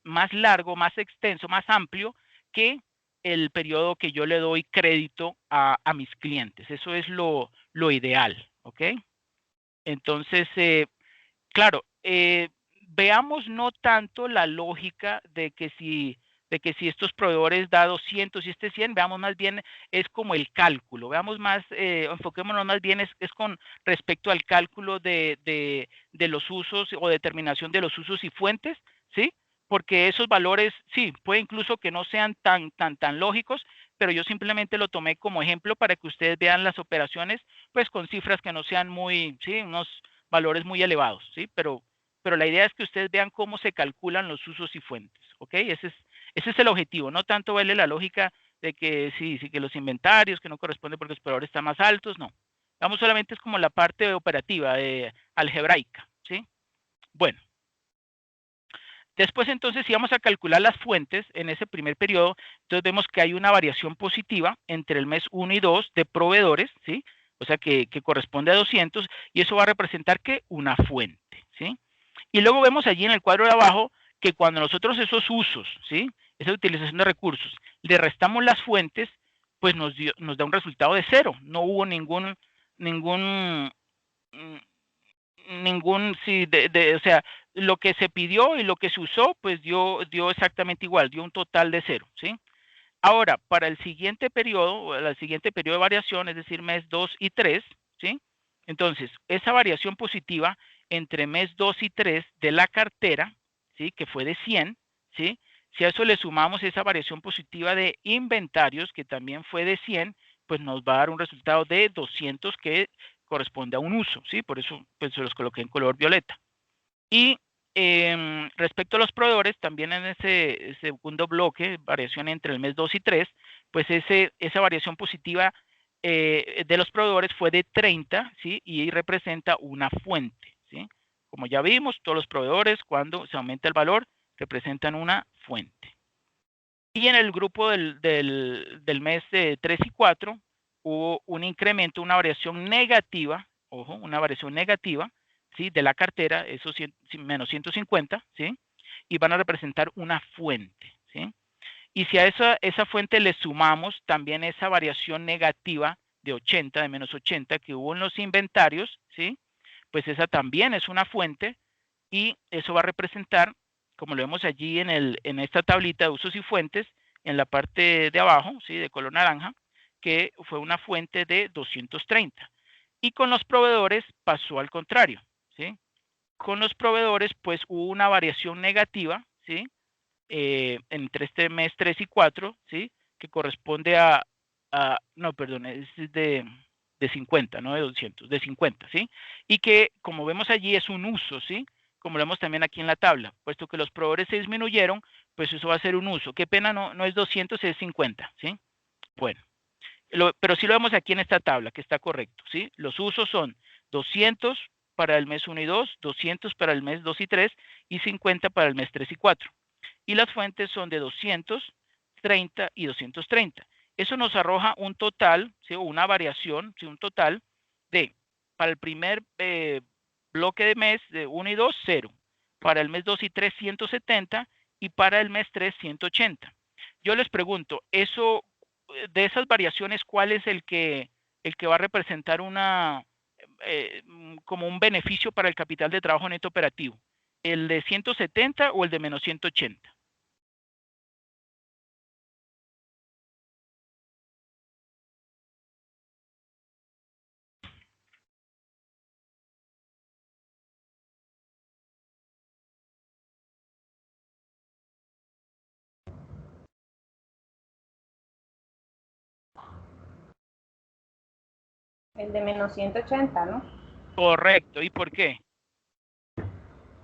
más largo, más extenso, más amplio que el periodo que yo le doy crédito a mis clientes. Eso es lo ideal, ¿ok? Entonces, claro, veamos no tanto la lógica de que si estos proveedores da 200 y este 100, veamos más bien es como el cálculo, veamos más, enfoquémonos más bien es con respecto al cálculo de los usos o determinación de los usos y fuentes, ¿sí? Porque esos valores, sí, puede incluso que no sean tan lógicos, pero yo simplemente lo tomé como ejemplo para que ustedes vean las operaciones, pues con cifras que no sean muy, sí, unos valores muy elevados, ¿sí? Pero la idea es que ustedes vean cómo se calculan los usos y fuentes, ¿ok? Ese es el objetivo, no tanto verle la lógica de que sí, que los inventarios, que no corresponde porque los proveedores están más altos, no. Vamos solamente es como la parte operativa, algebraica, ¿sí? Bueno. Después, entonces, si vamos a calcular las fuentes en ese primer periodo, entonces vemos que hay una variación positiva entre el mes 1 y 2 de proveedores, ¿sí? O sea, que corresponde a 200, y eso va a representar, ¿qué? Una fuente, ¿sí? Y luego vemos allí en el cuadro de abajo que cuando nosotros esos usos, ¿sí? Esa utilización de recursos, le restamos las fuentes, pues nos da un resultado de 0. No hubo ningún, sí, o sea, lo que se pidió y lo que se usó, pues dio exactamente igual, dio un total de 0, ¿sí? Ahora, para el siguiente periodo, de variación, es decir, mes 2 y 3, ¿sí? Entonces, esa variación positiva entre mes 2 y 3 de la cartera, ¿sí? Que fue de 100, ¿sí? Si a eso le sumamos esa variación positiva de inventarios, que también fue de 100, pues nos va a dar un resultado de 200 que corresponde a un uso, ¿sí? Por eso pues se los coloqué en color violeta. Y respecto a los proveedores, también en ese segundo bloque, variación entre el mes 2 y 3, pues esa variación positiva de los proveedores fue de 30, ¿sí? Y representa una fuente, ¿sí? Como ya vimos, todos los proveedores, cuando se aumenta el valor, representan una fuente. Y en el grupo del mes 3 y 4, hubo un incremento, una variación negativa, ojo, una variación negativa, ¿sí? De la cartera, esos menos 150, ¿sí? Y van a representar una fuente, ¿sí? Y si a esa fuente le sumamos también esa variación negativa de 80, de menos 80 que hubo en los inventarios, ¿sí? Pues esa también es una fuente y eso va a representar, como lo vemos allí en esta tablita de usos y fuentes, en la parte de abajo, ¿sí? De color naranja, que fue una fuente de 230. Y con los proveedores pasó al contrario, ¿sí? Con los proveedores, pues hubo una variación negativa, ¿sí? Entre este mes 3 y 4, ¿sí? Que corresponde no, perdón, es de 50, no de 200, de 50, ¿sí? Y que, como vemos allí, es un uso, ¿sí? Como lo vemos también aquí en la tabla, puesto que los proveedores se disminuyeron, pues eso va a ser un uso. Qué pena, no es 200, es 50, ¿sí? Bueno. pero sí lo vemos aquí en esta tabla, que está correcto, ¿sí? Los usos son 200 para el mes 1 y 2, 200 para el mes 2 y 3 y 50 para el mes 3 y 4. Y las fuentes son de 230 y 230. Eso nos arroja un total, ¿sí? O una variación, ¿sí? Un total de, para el primer bloque de mes de 1 y 2, 0. Para el mes 2 y 3, 170. Y para el mes 3, 180. Yo les pregunto, eso, de esas variaciones, ¿cuál es el que va a representar una, como un beneficio para el capital de trabajo neto operativo? ¿El de 170 o el de menos 180? El de menos 180, ¿no? Correcto. ¿Y por qué?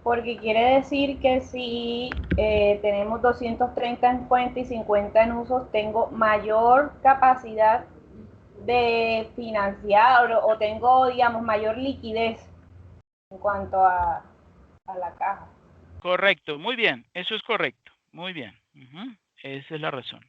Porque quiere decir que si tenemos 230 en cuenta y 50 en usos, tengo mayor capacidad de financiar o tengo, digamos, mayor liquidez en cuanto a la caja. Correcto, muy bien, eso es correcto, muy bien. Esa es la razón.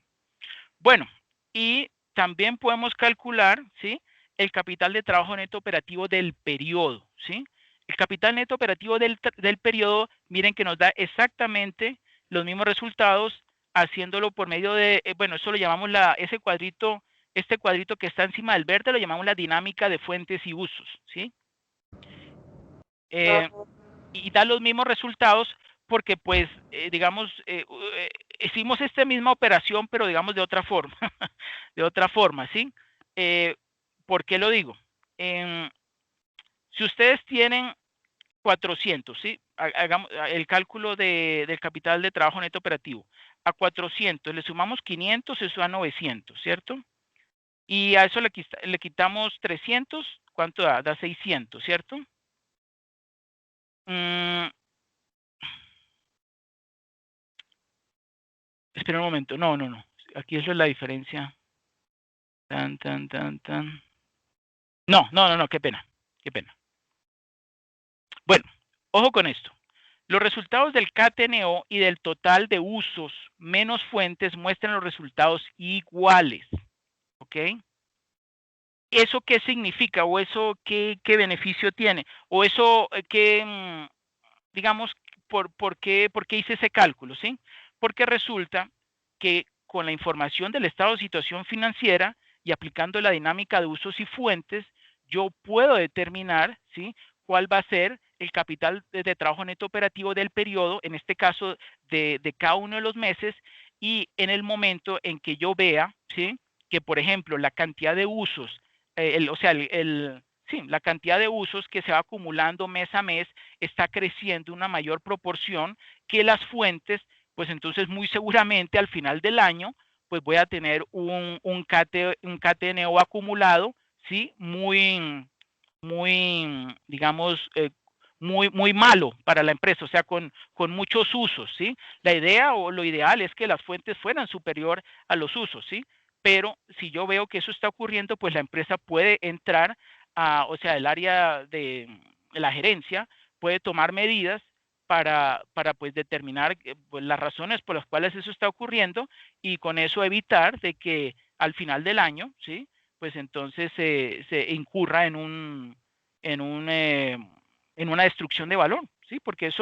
Bueno, y también podemos calcular, ¿sí? El capital de trabajo neto operativo del periodo, ¿sí? El capital neto operativo del periodo, miren que nos da exactamente los mismos resultados haciéndolo por medio de, bueno, eso lo llamamos ese cuadrito, este cuadrito que está encima del verde lo llamamos la dinámica de fuentes y usos, ¿sí? Y da los mismos resultados porque, pues, digamos, hicimos esta misma operación, pero digamos de otra forma, de otra forma, ¿sí? ¿Por qué lo digo? Si ustedes tienen 400, ¿sí? Hagamos el cálculo del capital de trabajo neto operativo. A 400 le sumamos 500, eso da 900, ¿cierto? Y a eso le quitamos 300, ¿cuánto da? Da 600, ¿cierto? Espera un momento. No. Aquí eso es la diferencia. No. Qué pena. Bueno, ojo con esto. Los resultados del KTNO y del total de usos menos fuentes muestran los resultados iguales. ¿Ok? ¿Eso qué significa? ¿O eso qué beneficio tiene? ¿O eso qué, digamos, por qué hice ese cálculo? ¿Sí? Porque resulta que con la información del estado de situación financiera y aplicando la dinámica de usos y fuentes, yo puedo determinar, ¿sí?, cuál va a ser el capital de trabajo neto operativo del periodo, en este caso de cada uno de los meses, y en el momento en que yo vea, ¿sí?, que, por ejemplo, la cantidad de usos, la cantidad de usos que se va acumulando mes a mes está creciendo una mayor proporción que las fuentes, pues entonces muy seguramente al final del año, pues voy a tener un KTNO acumulado, ¿sí? Muy, digamos, muy malo para la empresa, o sea, con muchos usos, ¿sí? La idea o lo ideal es que las fuentes fueran superior a los usos, ¿sí? Pero si yo veo que eso está ocurriendo, pues la empresa puede entrar o sea, el área de la gerencia puede tomar medidas para pues determinar pues, las razones por las cuales eso está ocurriendo y con eso evitar de que al final del año, ¿sí?, pues entonces se incurra en una destrucción de valor, ¿sí? Porque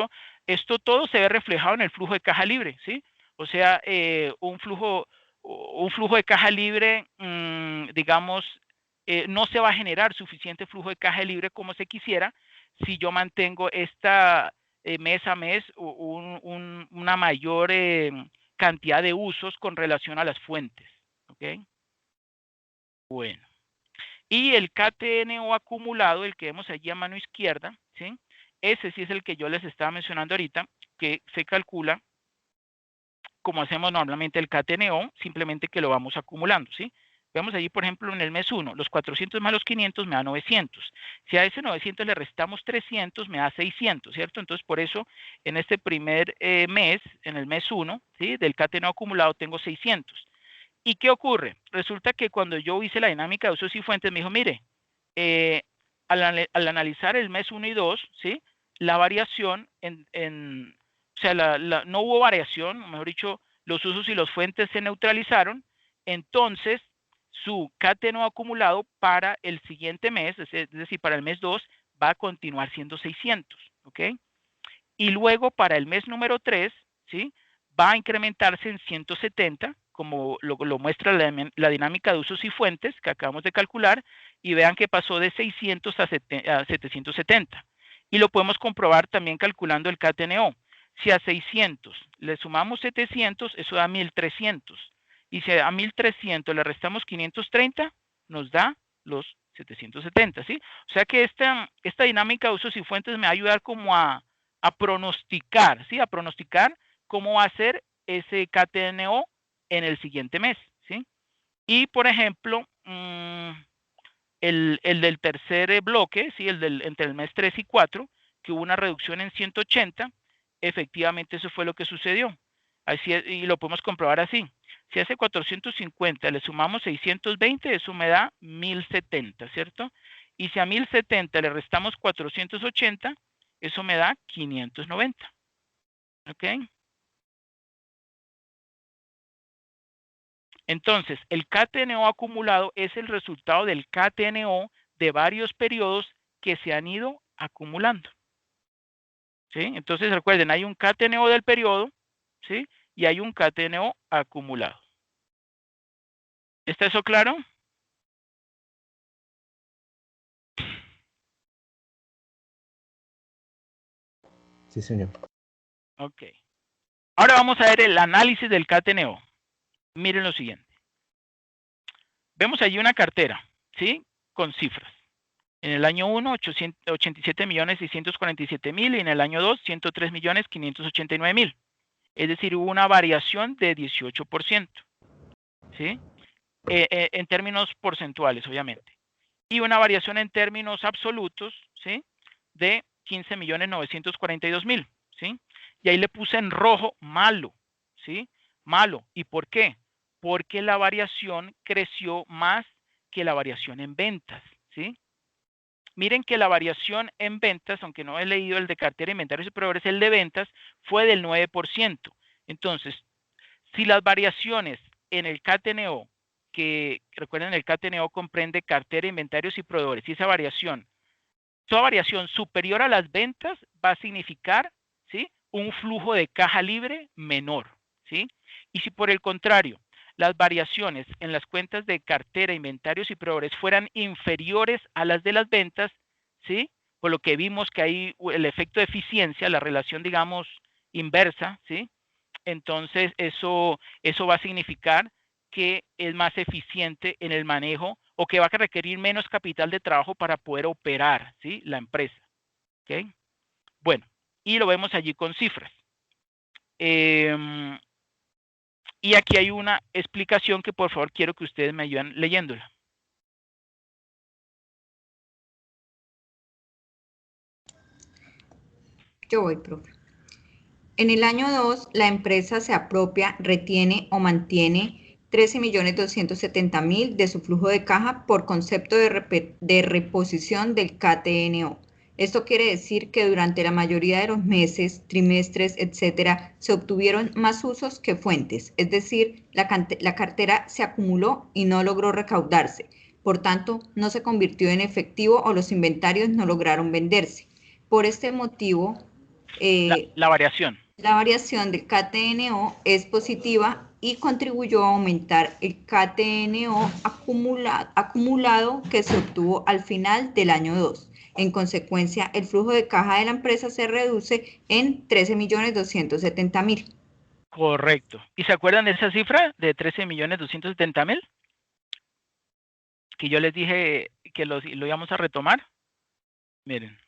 esto todo se ve reflejado en el flujo de caja libre, ¿sí? O sea, un flujo de caja libre, digamos, no se va a generar suficiente flujo de caja libre como se quisiera si yo mantengo esta mes a mes una mayor cantidad de usos con relación a las fuentes. ¿Ok? Bueno. Y el KTNO acumulado, el que vemos allí a mano izquierda, ¿sí? Ese sí es el que yo les estaba mencionando ahorita, que se calcula como hacemos normalmente el KTNO, simplemente que lo vamos acumulando, ¿sí? Vemos allí, por ejemplo, en el mes 1, los 400 más los 500 me da 900. Si a ese 900 le restamos 300, me da 600, ¿cierto? Entonces, por eso, en este primer mes, en el mes 1, ¿sí?, del KTNO acumulado tengo 600. ¿Y qué ocurre? Resulta que cuando yo hice la dinámica de usos y fuentes, me dijo, mire, al analizar el mes 1 y 2, ¿sí? La variación o sea, no hubo variación, o mejor dicho, los usos y las fuentes se neutralizaron, entonces su KTNO acumulado para el siguiente mes, es decir, para el mes 2, va a continuar siendo 600, ¿ok? Y luego para el mes número 3, ¿sí? Va a incrementarse en 170, como lo muestra la dinámica de usos y fuentes que acabamos de calcular, y vean que pasó de 600 a 770. Y lo podemos comprobar también calculando el KTNO. Si a 600 le sumamos 700, eso da 1300. Y si a 1300 le restamos 530, nos da los 770, ¿sí? O sea que esta dinámica de usos y fuentes me va a ayudar como a pronosticar, ¿sí? A pronosticar cómo va a ser ese KTNO en el siguiente mes, ¿sí? Y, por ejemplo, el del tercer bloque, ¿sí? Entre el mes 3 y 4, que hubo una reducción en 180, efectivamente eso fue lo que sucedió. Así es, y lo podemos comprobar así. Si a ese 450 le sumamos 620, eso me da 1070, ¿cierto? Y si a 1070 le restamos 480, eso me da 590. ¿Ok? Entonces, el KTNO acumulado es el resultado del KTNO de varios periodos que se han ido acumulando. ¿Sí? Entonces, recuerden, hay un KTNO del periodo, ¿sí? Y hay un KTNO acumulado. ¿Está eso claro? Sí, señor. Ok. Ahora vamos a ver el análisis del KTNO. Miren lo siguiente. Vemos allí una cartera, ¿sí? Con cifras. En el año 1, 87.647.000 y en el año 2, 103.589.000. Es decir, hubo una variación de 18%, ¿sí? En términos porcentuales, obviamente. Y una variación en términos absolutos, ¿sí? De 15.942.000, ¿sí? Y ahí le puse en rojo malo, ¿sí? Malo. ¿Y por qué? Porque la variación creció más que la variación en ventas, ¿sí? Miren que la variación en ventas, aunque no he leído el de cartera, inventarios y proveedores, el de ventas fue del 9%. Entonces, si las variaciones en el KTNO, que recuerden el KTNO comprende cartera, inventarios y proveedores, y esa variación, toda variación superior a las ventas va a significar, ¿sí? Un flujo de caja libre menor, ¿sí? Y si por el contrario, las variaciones en las cuentas de cartera, inventarios y proveedores fueran inferiores a las de las ventas, ¿sí? Por lo que vimos que hay el efecto de eficiencia, la relación, digamos, inversa, ¿sí? Entonces, eso va a significar que es más eficiente en el manejo o que va a requerir menos capital de trabajo para poder operar, ¿sí? La empresa. ¿Ok? Bueno, y lo vemos allí con cifras. Y aquí hay una explicación que por favor quiero que ustedes me ayuden leyéndola. Yo voy, profe. En el año 2, la empresa se apropia, retiene o mantiene 13.270.000 de su flujo de caja por concepto de reposición del KTNO. Esto quiere decir que durante la mayoría de los meses, trimestres, etcétera, se obtuvieron más usos que fuentes, es decir, la cartera se acumuló y no logró recaudarse. Por tanto, no se convirtió en efectivo o los inventarios no lograron venderse. Por este motivo, la variación. La variación del KTNO es positiva y contribuyó a aumentar el KTNO acumulado que se obtuvo al final del año 2. En consecuencia, el flujo de caja de la empresa se reduce en 13.270.000. Correcto. ¿Y se acuerdan de esa cifra de 13.270.000? Que yo les dije que lo íbamos a retomar. Miren.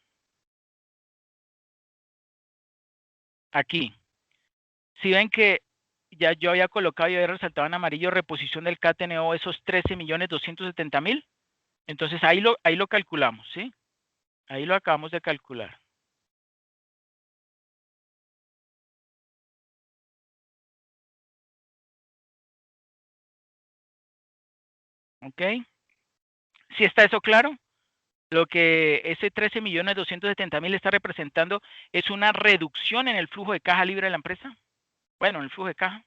Aquí. Si ven que ya yo había colocado y había resaltado en amarillo reposición del KTNO esos 13.270.000, entonces ahí lo calculamos, ¿sí? Ahí lo acabamos de calcular. ¿Ok? ¿Sí está eso claro? Lo que ese 13.270.000 está representando es una reducción en el flujo de caja libre de la empresa. Bueno, en el flujo de caja.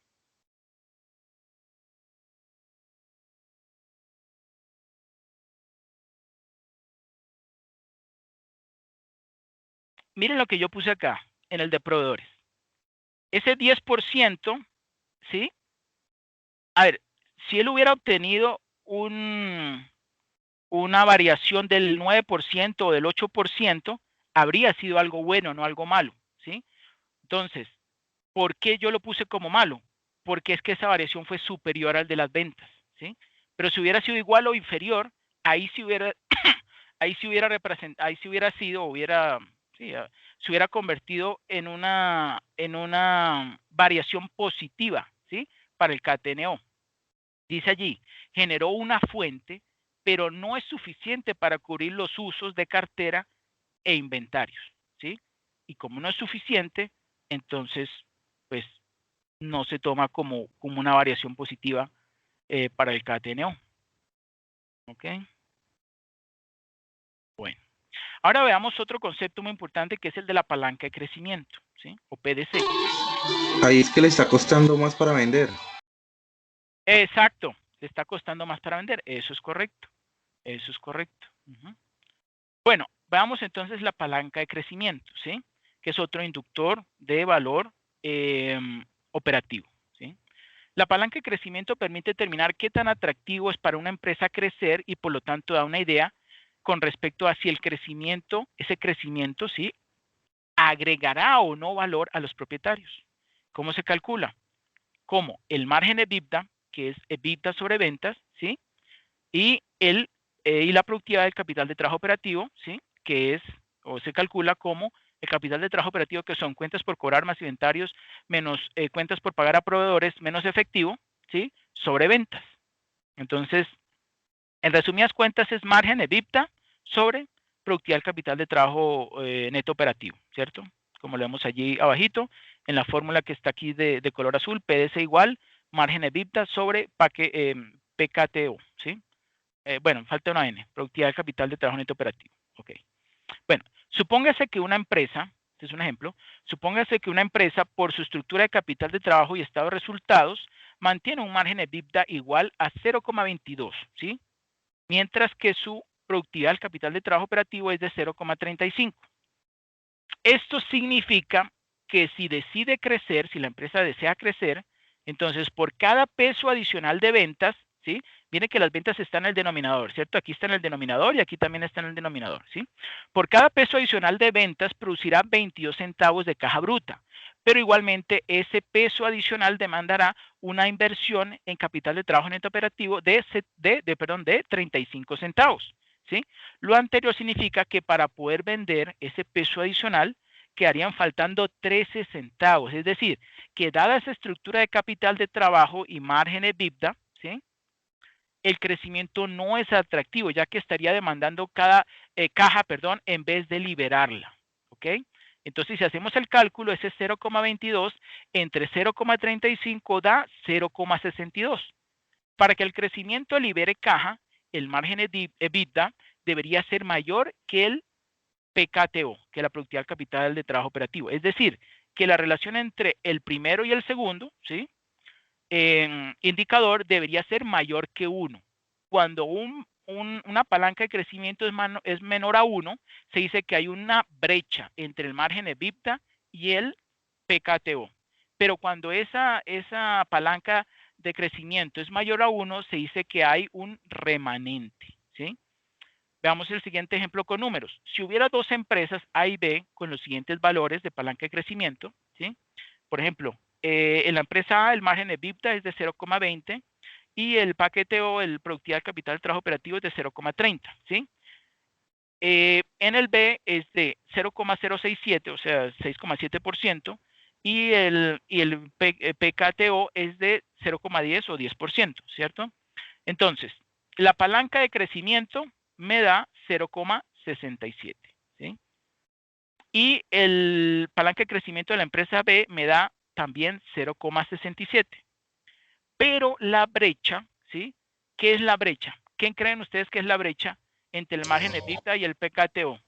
Miren lo que yo puse acá, en el de proveedores. Ese 10%, ¿sí? A ver, si él hubiera obtenido una variación del 9% o del 8%, habría sido algo bueno, no algo malo, ¿sí? Entonces, ¿por qué yo lo puse como malo? Porque es que esa variación fue superior al de las ventas, ¿sí? Pero si hubiera sido igual o inferior, ahí sí hubiera, ahí sí hubiera representado, ahí sí hubiera sido, sí, se hubiera convertido en una variación positiva, ¿sí? Para el KTNO. Dice allí, generó una fuente, pero no es suficiente para cubrir los usos de cartera e inventarios, ¿sí? Y como no es suficiente, entonces, pues, no se toma como una variación positiva para el KTNO. ¿Ok? Bueno. Ahora veamos otro concepto muy importante que es el de la palanca de crecimiento, ¿sí? O PDC. Ahí es que le está costando más para vender. Exacto, le está costando más para vender. Eso es correcto. Eso es correcto. Bueno, veamos entonces la palanca de crecimiento, ¿sí? Que es otro inductor de valor operativo, ¿sí? La palanca de crecimiento permite determinar qué tan atractivo es para una empresa crecer y por lo tanto da una idea con respecto a si el crecimiento, ese crecimiento, ¿sí? Agregará o no valor a los propietarios. ¿Cómo se calcula? Como el margen EBITDA, que es EBITDA sobre ventas, ¿sí? Y la productividad del capital de trabajo operativo, ¿sí? Que es, o se calcula como el capital de trabajo operativo, que son cuentas por cobrar más inventarios, menos cuentas por pagar a proveedores, menos efectivo, ¿sí? Sobre ventas. Entonces, en resumidas cuentas, es margen EBITDA sobre productividad del capital de trabajo neto operativo, ¿cierto? Como lo vemos allí abajito, en la fórmula que está aquí de color azul, PDC igual, margen EBITDA sobre PKTO, ¿sí? Bueno, falta una N, productividad del capital de trabajo neto operativo. Ok. Bueno, supóngase que una empresa, este es un ejemplo, supóngase que una empresa por su estructura de capital de trabajo y estado de resultados mantiene un margen de EBITDA igual a 0,22, ¿sí? Mientras que su productividad del capital de trabajo operativo es de 0,35. Esto significa que si decide crecer, si la empresa desea crecer, entonces por cada peso adicional de ventas, ¿sí? Viene que las ventas están en el denominador, ¿cierto? Aquí está en el denominador y aquí también está en el denominador, ¿sí? Por cada peso adicional de ventas producirá 22 centavos de caja bruta, pero igualmente ese peso adicional demandará una inversión en capital de trabajo neto operativo de 35 centavos, ¿sí? Lo anterior significa que para poder vender ese peso adicional quedarían faltando 13 centavos, es decir, que dada esa estructura de capital de trabajo y margen EBITDA, ¿sí? El crecimiento no es atractivo, ya que estaría demandando cada caja, en vez de liberarla, ¿ok? Entonces, si hacemos el cálculo, ese 0,22 entre 0,35 da 0,62. Para que el crecimiento libere caja, el margen EBITDA debería ser mayor que el PKTO, que es la productividad del capital de trabajo operativo. Es decir, que la relación entre el primero y el segundo, ¿sí? Indicador debería ser mayor que 1. Cuando una palanca de crecimiento es menor a 1, se dice que hay una brecha entre el margen EBITDA y el PKTO. Pero cuando esa palanca de crecimiento es mayor a 1, se dice que hay un remanente, ¿sí? Veamos el siguiente ejemplo con números. Si hubiera dos empresas A y B con los siguientes valores de palanca de crecimiento, ¿sí? Por ejemplo, en la empresa A el margen de EBITDA es de 0,20 y el paquete o el productividad del capital del trabajo operativo es de 0,30, ¿sí? En el B es de 0,067, o sea, 6,7%, y el PKTO es de 0,10 o 10%, ¿cierto? Entonces, la palanca de crecimiento me da 0,67, ¿sí? Y el palanca de crecimiento de la empresa B me da también 0,67. Pero la brecha, ¿sí? ¿Qué es la brecha? ¿Qué creen ustedes que es la brecha entre el margen EBITDA y el PKTO?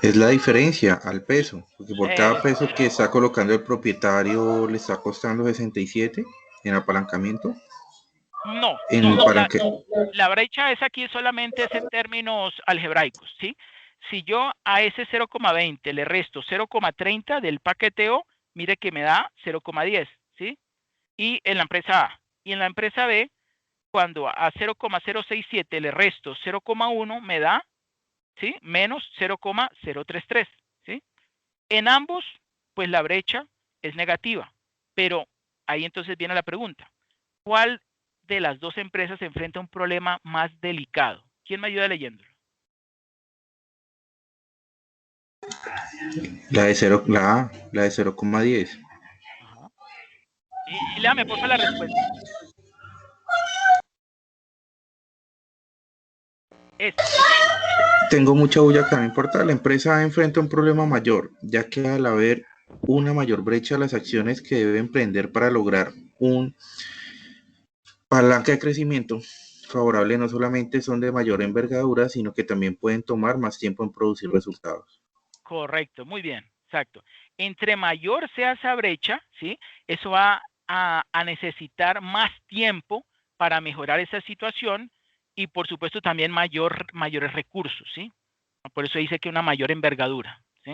Es la diferencia al peso, porque por cada peso que está colocando el propietario le está costando 67 en apalancamiento. No, la brecha es aquí solamente es en términos algebraicos, ¿sí? Si yo a ese 0,20 le resto 0,30 del paqueteo, mire que me da 0,10, ¿sí? Y en la empresa A. Y en la empresa B, cuando a 0,067 le resto 0,1, me da, ¿sí? Menos 0,033, ¿sí? En ambos, pues la brecha es negativa. Pero ahí entonces viene la pregunta. ¿Cuál de las dos empresas se enfrenta a un problema más delicado? ¿Quién me ayuda leyéndolo? La de 0,10. Ajá. Y léame, por favor, la respuesta. Tengo mucha bulla acá, no importa. La empresa enfrenta un problema mayor, ya que al haber una mayor brecha, las acciones que debe emprender para lograr un palanca de crecimiento favorable no solamente son de mayor envergadura, sino que también pueden tomar más tiempo en producir resultados. Correcto, muy bien, exacto. Entre mayor sea esa brecha, ¿sí? Eso va a necesitar más tiempo para mejorar esa situación y por supuesto también mayores recursos, ¿sí? Por eso dice que una mayor envergadura, ¿sí?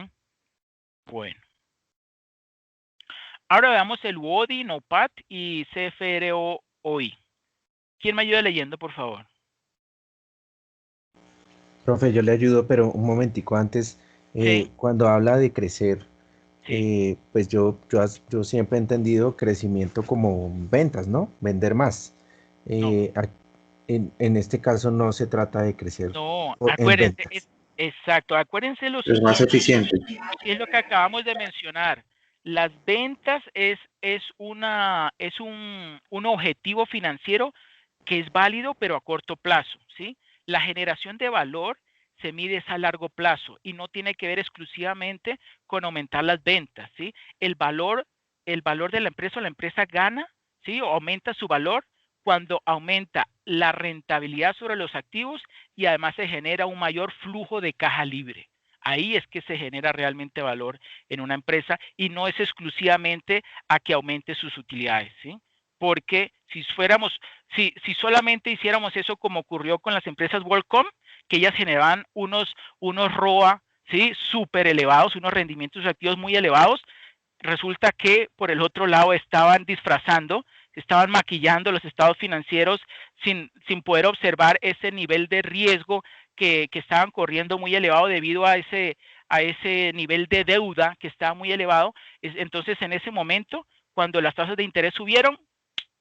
Bueno. Ahora veamos el WODI, NOPAT y CFROI. ¿Quién me ayuda leyendo, por favor? Profe, yo le ayudo, pero un momentico antes, Sí. cuando habla de crecer, Sí. pues yo siempre he entendido crecimiento como ventas, ¿no? Vender más. No. En este caso no se trata de crecer No, en acuérdense, ventas. exacto, acuérdense lo Es más siguiente, eficiente. es lo que acabamos de mencionar. Las ventas es un objetivo financiero que es válido, pero a corto plazo, ¿sí? La generación de valor se mide a largo plazo y no tiene que ver exclusivamente con aumentar las ventas, ¿sí? El valor de la empresa gana, ¿sí? O aumenta su valor cuando aumenta la rentabilidad sobre los activos y además se genera un mayor flujo de caja libre. Ahí es que se genera realmente valor en una empresa y no es exclusivamente a que aumente sus utilidades, ¿sí? Porque si solamente hiciéramos eso como ocurrió con las empresas WorldCom, que ellas generaban unos ROA, ¿sí? Súper elevados, unos rendimientos activos muy elevados, resulta que por el otro lado estaban disfrazando, estaban maquillando los estados financieros sin poder observar ese nivel de riesgo que estaban corriendo muy elevado debido a ese nivel de deuda que estaba muy elevado. Entonces, en ese momento, cuando las tasas de interés subieron,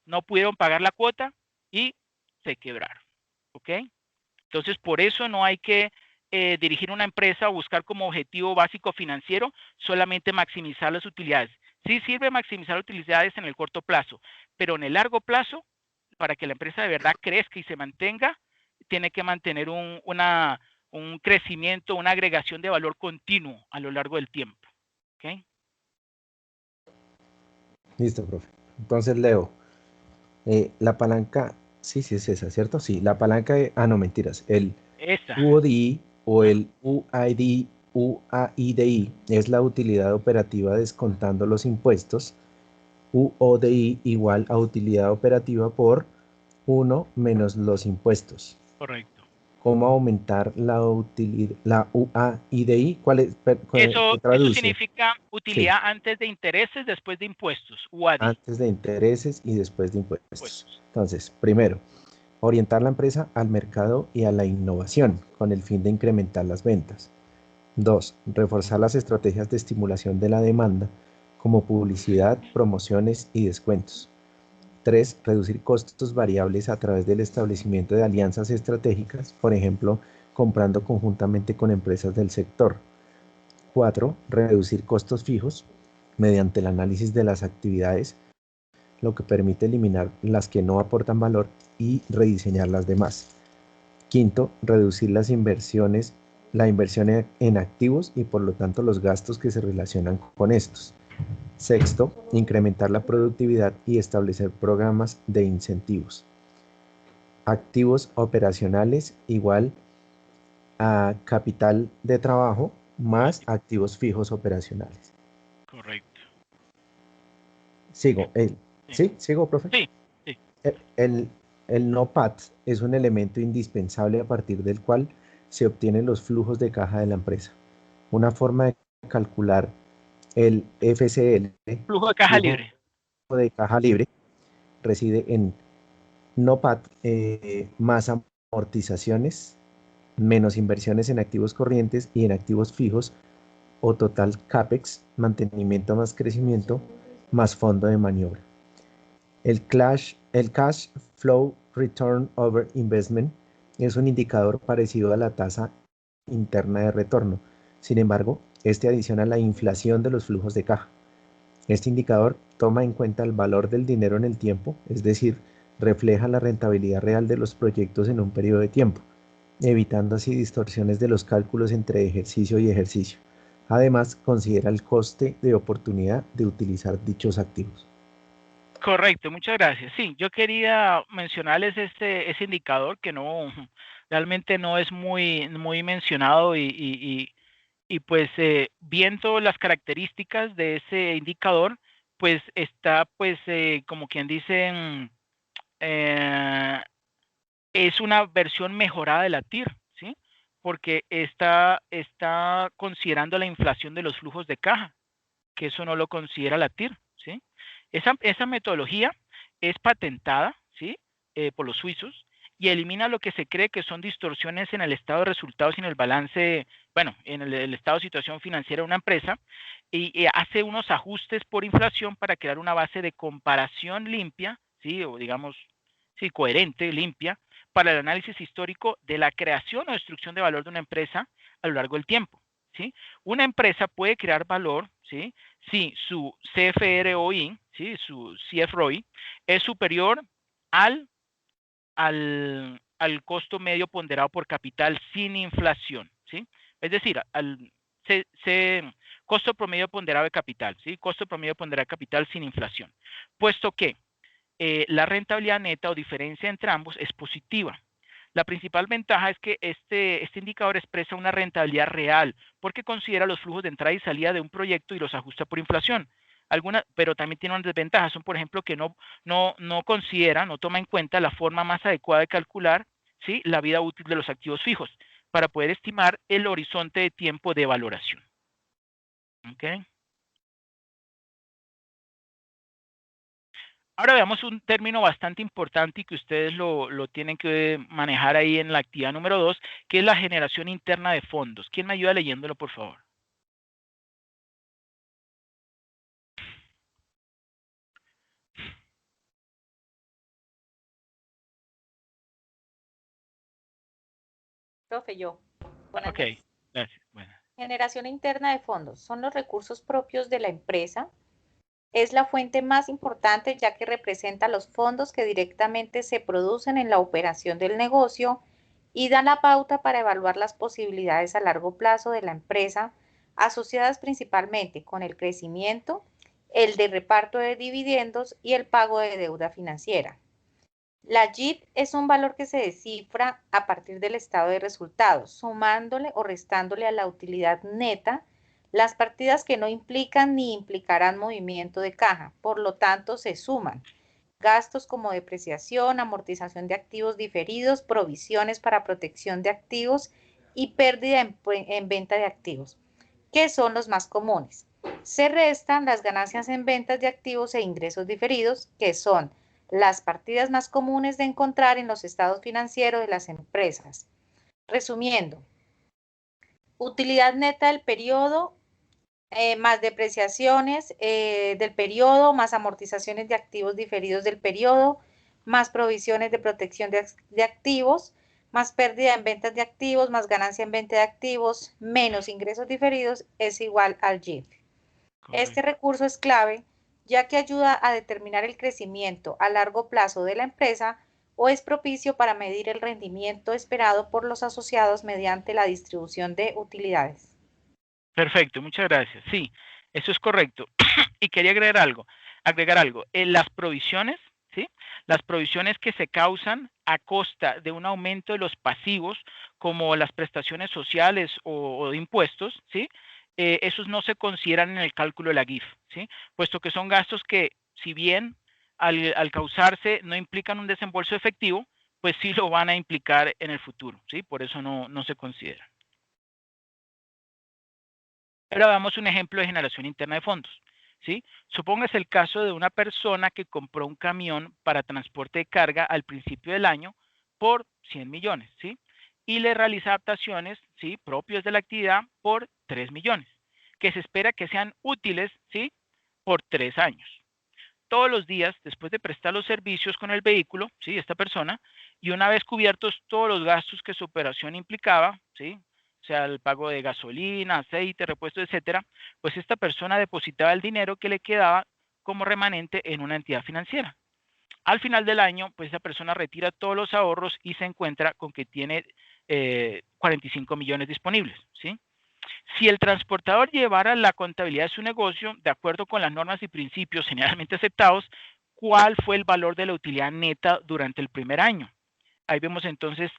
no pudieron pagar la cuota y se quebraron. ¿Ok? Entonces, por eso no hay que dirigir una empresa o buscar como objetivo básico financiero solamente maximizar las utilidades. Sí sirve maximizar utilidades en el corto plazo, pero en el largo plazo, para que la empresa de verdad crezca y se mantenga, tiene que mantener un crecimiento, una agregación de valor continuo a lo largo del tiempo. ¿Okay? Listo, profe. Entonces leo. La palanca, sí es esa, ¿cierto? Sí, la palanca no, mentiras. El UODI o el UAIDI es la utilidad operativa descontando los impuestos. UODI igual a utilidad operativa por 1 menos los impuestos. Correcto. ¿Cómo aumentar la UAIDI? ¿Cuál es? Eso significa utilidad antes de intereses, después de impuestos. UADI. Antes de intereses y después de impuestos. Entonces, primero, orientar la empresa al mercado y a la innovación con el fin de incrementar las ventas. 2. Reforzar las estrategias de estimulación de la demanda como publicidad, promociones y descuentos. 3. Reducir costos variables a través del establecimiento de alianzas estratégicas, por ejemplo, comprando conjuntamente con empresas del sector. 4. Reducir costos fijos mediante el análisis de las actividades, lo que permite eliminar las que no aportan valor y rediseñar las demás. 5. Reducir la inversión en activos y por lo tanto los gastos que se relacionan con estos. Sexto, incrementar la productividad y establecer programas de incentivos. Activos operacionales igual a capital de trabajo más activos fijos operacionales. Correcto. Sigo. ¿Sí? ¿Sigo, profe? Sí, sí. El NOPAT es un elemento indispensable a partir del cual se obtienen los flujos de caja de la empresa. Una forma de calcular el FCL, Flujo de caja libre. de caja libre, reside en NOPAT más amortizaciones menos inversiones en activos corrientes y en activos fijos, o total CAPEX, mantenimiento más crecimiento, más fondo de maniobra. El cash flow return over investment es un indicador parecido a la tasa interna de retorno. Sin embargo, este adiciona la inflación de los flujos de caja. Este indicador toma en cuenta el valor del dinero en el tiempo, es decir, refleja la rentabilidad real de los proyectos en un periodo de tiempo, evitando así distorsiones de los cálculos entre ejercicio y ejercicio. Además, considera el coste de oportunidad de utilizar dichos activos. Correcto, muchas gracias. Sí, yo quería mencionarles ese indicador que no, realmente no es muy mencionado y pues viendo las características de ese indicador, pues está pues como quien dice, es una versión mejorada de la TIR, ¿sí? Porque está considerando la inflación de los flujos de caja, que eso no lo considera la TIR, ¿sí? Esa metodología es patentada, ¿sí? Por los suizos y elimina lo que se cree que son distorsiones en el estado de resultados y en el balance, bueno, en el estado de situación financiera de una empresa y hace unos ajustes por inflación para crear una base de comparación limpia, ¿sí? O digamos, sí, coherente, limpia, para el análisis histórico de la creación o destrucción de valor de una empresa a lo largo del tiempo, ¿sí? Una empresa puede crear valor, ¿sí? Si su CFROI, ¿sí? Su CFROI es superior al costo medio ponderado por capital sin inflación, ¿sí? Es decir, al costo promedio ponderado de capital, ¿sí? Costo promedio ponderado de capital sin inflación, puesto que la rentabilidad neta o diferencia entre ambos es positiva. La principal ventaja es que este indicador expresa una rentabilidad real porque considera los flujos de entrada y salida de un proyecto y los ajusta por inflación. Pero también tiene unas desventajas, son por ejemplo que no considera, no toma en cuenta la forma más adecuada de calcular, ¿sí? La vida útil de los activos fijos para poder estimar el horizonte de tiempo de valoración. ¿Okay? Ahora veamos un término bastante importante y que ustedes lo tienen que manejar ahí en la actividad número 2, que es la generación interna de fondos. ¿Quién me ayuda leyéndolo, por favor? Profe, yo. Buenas Ok, noches. gracias. Bueno. Generación interna de fondos. Son los recursos propios de la empresa. Es la fuente más importante ya que representa los fondos que directamente se producen en la operación del negocio y da la pauta para evaluar las posibilidades a largo plazo de la empresa, asociadas principalmente con el crecimiento, el de reparto de dividendos y el pago de deuda financiera. La JIT es un valor que se descifra a partir del estado de resultados, sumándole o restándole a la utilidad neta las partidas que no implican ni implicarán movimiento de caja, por lo tanto se suman gastos como depreciación, amortización de activos diferidos, provisiones para protección de activos y pérdida en venta de activos, que son los más comunes. Se restan las ganancias en ventas de activos e ingresos diferidos, que son las partidas más comunes de encontrar en los estados financieros de las empresas. Resumiendo, utilidad neta del periodo, más depreciaciones del periodo, más amortizaciones de activos diferidos del periodo, más provisiones de protección de activos, más pérdida en ventas de activos, más ganancia en venta de activos, menos ingresos diferidos, es igual al JIT. Este recurso es clave ya que ayuda a determinar el crecimiento a largo plazo de la empresa o es propicio para medir el rendimiento esperado por los asociados mediante la distribución de utilidades. Perfecto, muchas gracias. Sí, Eso es correcto. Y quería agregar algo. Las provisiones, ¿sí? Las provisiones que se causan a costa de un aumento de los pasivos, como las prestaciones sociales o de impuestos, ¿sí? Esos no se consideran en el cálculo de la GIF, ¿sí? Puesto que son gastos que, si bien al causarse no implican un desembolso efectivo, pues sí lo van a implicar en el futuro, ¿sí? Por eso no se considera. Ahora damos un ejemplo de generación interna de fondos, ¿sí? Supóngase el caso de una persona que compró un camión para transporte de carga al principio del año por 100 millones, ¿sí? Y le realiza adaptaciones, ¿sí? Propios de la actividad por 3 millones, que se espera que sean útiles, ¿sí? Por 3 años. Todos los días, después de prestar los servicios con el vehículo, ¿sí? Esta persona, y una vez cubiertos todos los gastos que su operación implicaba, ¿sí? O sea, el pago de gasolina, aceite, repuesto, etcétera, pues esta persona depositaba el dinero que le quedaba como remanente en una entidad financiera. Al final del año, pues esa persona retira todos los ahorros y se encuentra con que tiene 45 millones disponibles, ¿sí? Si el transportador llevara la contabilidad de su negocio de acuerdo con las normas y principios generalmente aceptados, ¿cuál fue el valor de la utilidad neta durante el primer año? Ahí vemos entonces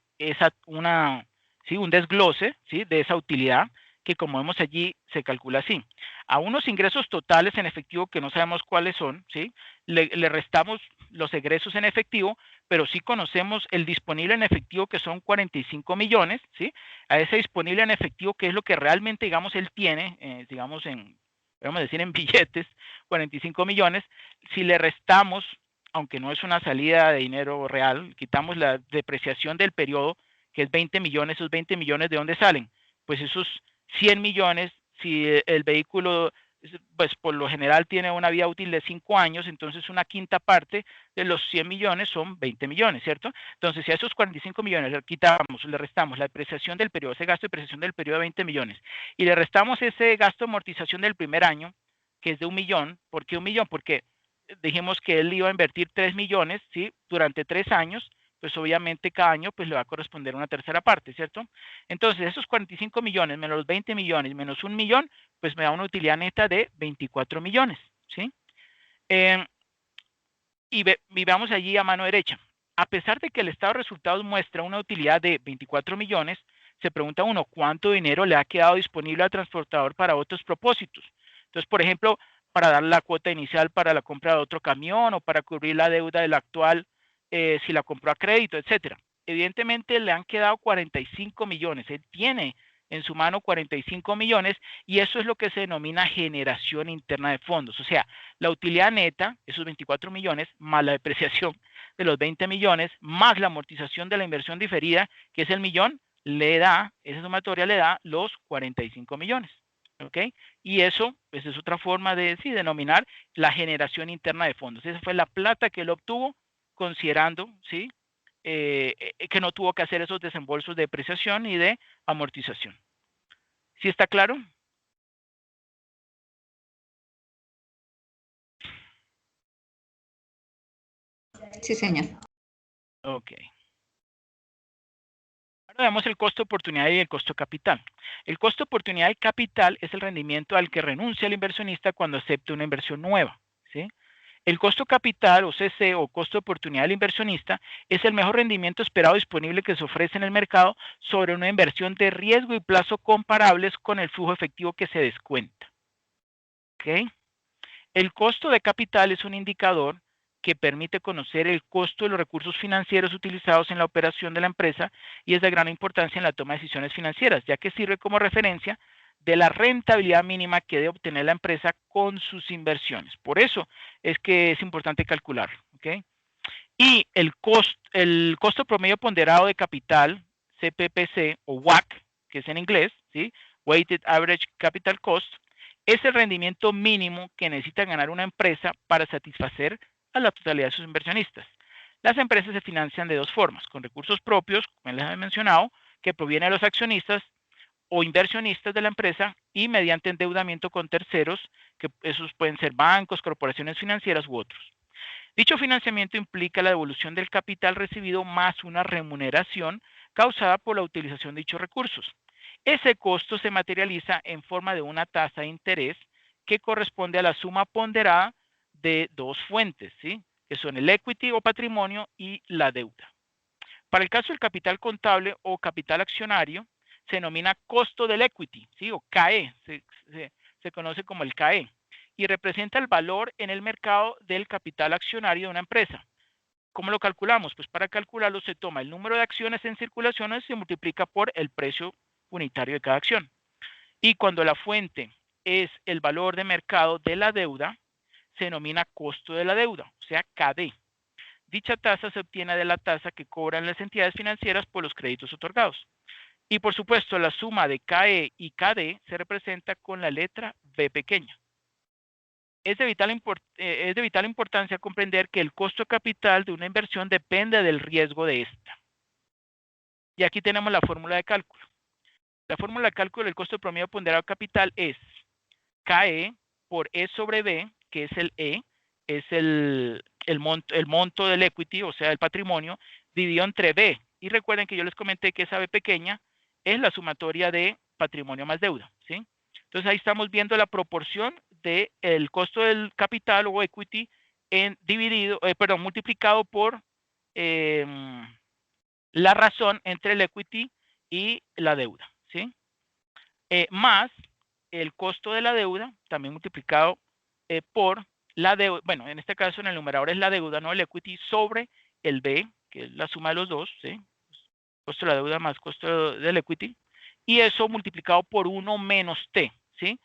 un desglose, ¿sí? De esa utilidad que, como vemos allí, se calcula así. A unos ingresos totales en efectivo que no sabemos cuáles son, ¿sí? Le restamos los egresos en efectivo, pero sí conocemos el disponible en efectivo, que son 45 millones, ¿sí? A ese disponible en efectivo, que es lo que realmente, digamos, él tiene, vamos a decir en billetes, 45 millones, si le restamos, aunque no es una salida de dinero real, quitamos la depreciación del periodo, que es 20 millones, esos 20 millones, ¿de dónde salen? Pues esos 100 millones, si el vehículo, pues por lo general tiene una vida útil de 5 años, entonces una quinta parte de los 100 millones son 20 millones, ¿cierto? Entonces, si a esos 45 millones le restamos la depreciación del periodo, ese gasto de depreciación del periodo de 20 millones, y le restamos ese gasto de amortización del primer año, que es de 1 millón. ¿Por qué 1 millón? Porque dijimos que él iba a invertir 3 millones, ¿sí? Durante 3 años, pues obviamente cada año pues le va a corresponder una tercera parte, ¿cierto? Entonces, esos 45 millones menos los 20 millones menos 1 millón, pues me da una utilidad neta de 24 millones, ¿sí? Y vamos allí a mano derecha. A pesar de que el estado de resultados muestra una utilidad de 24 millones, se pregunta uno, ¿cuánto dinero le ha quedado disponible al transportador para otros propósitos? Entonces, por ejemplo, para dar la cuota inicial para la compra de otro camión o para cubrir la deuda del actual si la compró a crédito, etcétera. Evidentemente le han quedado 45 millones. Él tiene en su mano 45 millones y eso es lo que se denomina generación interna de fondos. O sea, la utilidad neta, esos 24 millones, más la depreciación de los 20 millones, más la amortización de la inversión diferida, que es el millón, esa sumatoria le da los 45 millones. ¿Ok? Y eso pues, es otra forma de denominar la generación interna de fondos. Esa fue la plata que él obtuvo considerando, ¿sí? Que no tuvo que hacer esos desembolsos de depreciación y de amortización. ¿Sí está claro? Sí, señor. Ok. Ahora vemos el costo de oportunidad y el costo de capital. El costo de oportunidad y capital es el rendimiento al que renuncia el inversionista cuando acepta una inversión nueva, ¿sí? El costo capital, o CC, o costo de oportunidad del inversionista, es el mejor rendimiento esperado disponible que se ofrece en el mercado sobre una inversión de riesgo y plazo comparables con el flujo efectivo que se descuenta. ¿Okay? El costo de capital es un indicador que permite conocer el costo de los recursos financieros utilizados en la operación de la empresa y es de gran importancia en la toma de decisiones financieras, ya que sirve como referencia de la rentabilidad mínima que debe obtener la empresa con sus inversiones. Por eso es que es importante calcularlo. ¿Okay? Y el costo promedio ponderado de capital, CPPC o WACC, que es en inglés, ¿sí? Weighted Average Capital Cost, es el rendimiento mínimo que necesita ganar una empresa para satisfacer a la totalidad de sus inversionistas. Las empresas se financian de dos formas, con recursos propios, como les he mencionado, que provienen de los accionistas o inversionistas de la empresa y mediante endeudamiento con terceros, que esos pueden ser bancos, corporaciones financieras u otros. Dicho financiamiento implica la devolución del capital recibido más una remuneración causada por la utilización de dichos recursos. Ese costo se materializa en forma de una tasa de interés que corresponde a la suma ponderada de dos fuentes, ¿sí? Que son el equity o patrimonio y la deuda. Para el caso del capital contable o capital accionario, se denomina costo del equity, ¿sí? O CAE, se conoce como el CAE, y representa el valor en el mercado del capital accionario de una empresa. ¿Cómo lo calculamos? Pues para calcularlo se toma el número de acciones en circulación y se multiplica por el precio unitario de cada acción. Y cuando la fuente es el valor de mercado de la deuda, se denomina costo de la deuda, o sea, KD. Dicha tasa se obtiene de la tasa que cobran las entidades financieras por los créditos otorgados. Y por supuesto, la suma de KE y KD se representa con la letra B pequeña. Es de vital importancia comprender que el costo de capital de una inversión depende del riesgo de esta. Y aquí tenemos la fórmula de cálculo. La fórmula de cálculo del costo promedio ponderado de capital es KE por E sobre B, que es el E, es el monto del equity, o sea, el patrimonio, dividido entre B. Y recuerden que yo les comenté que esa B pequeña es la sumatoria de patrimonio más deuda, ¿sí? Entonces ahí estamos viendo la proporción del costo del capital o equity multiplicado por la razón entre el equity y la deuda, ¿sí? Más el costo de la deuda, también multiplicado por la deuda, bueno, en este caso en el numerador es la deuda, no el equity, sobre el B, que es la suma de los dos, ¿sí? Costo de la deuda más costo del equity, y eso multiplicado por 1 menos T, ¿sí?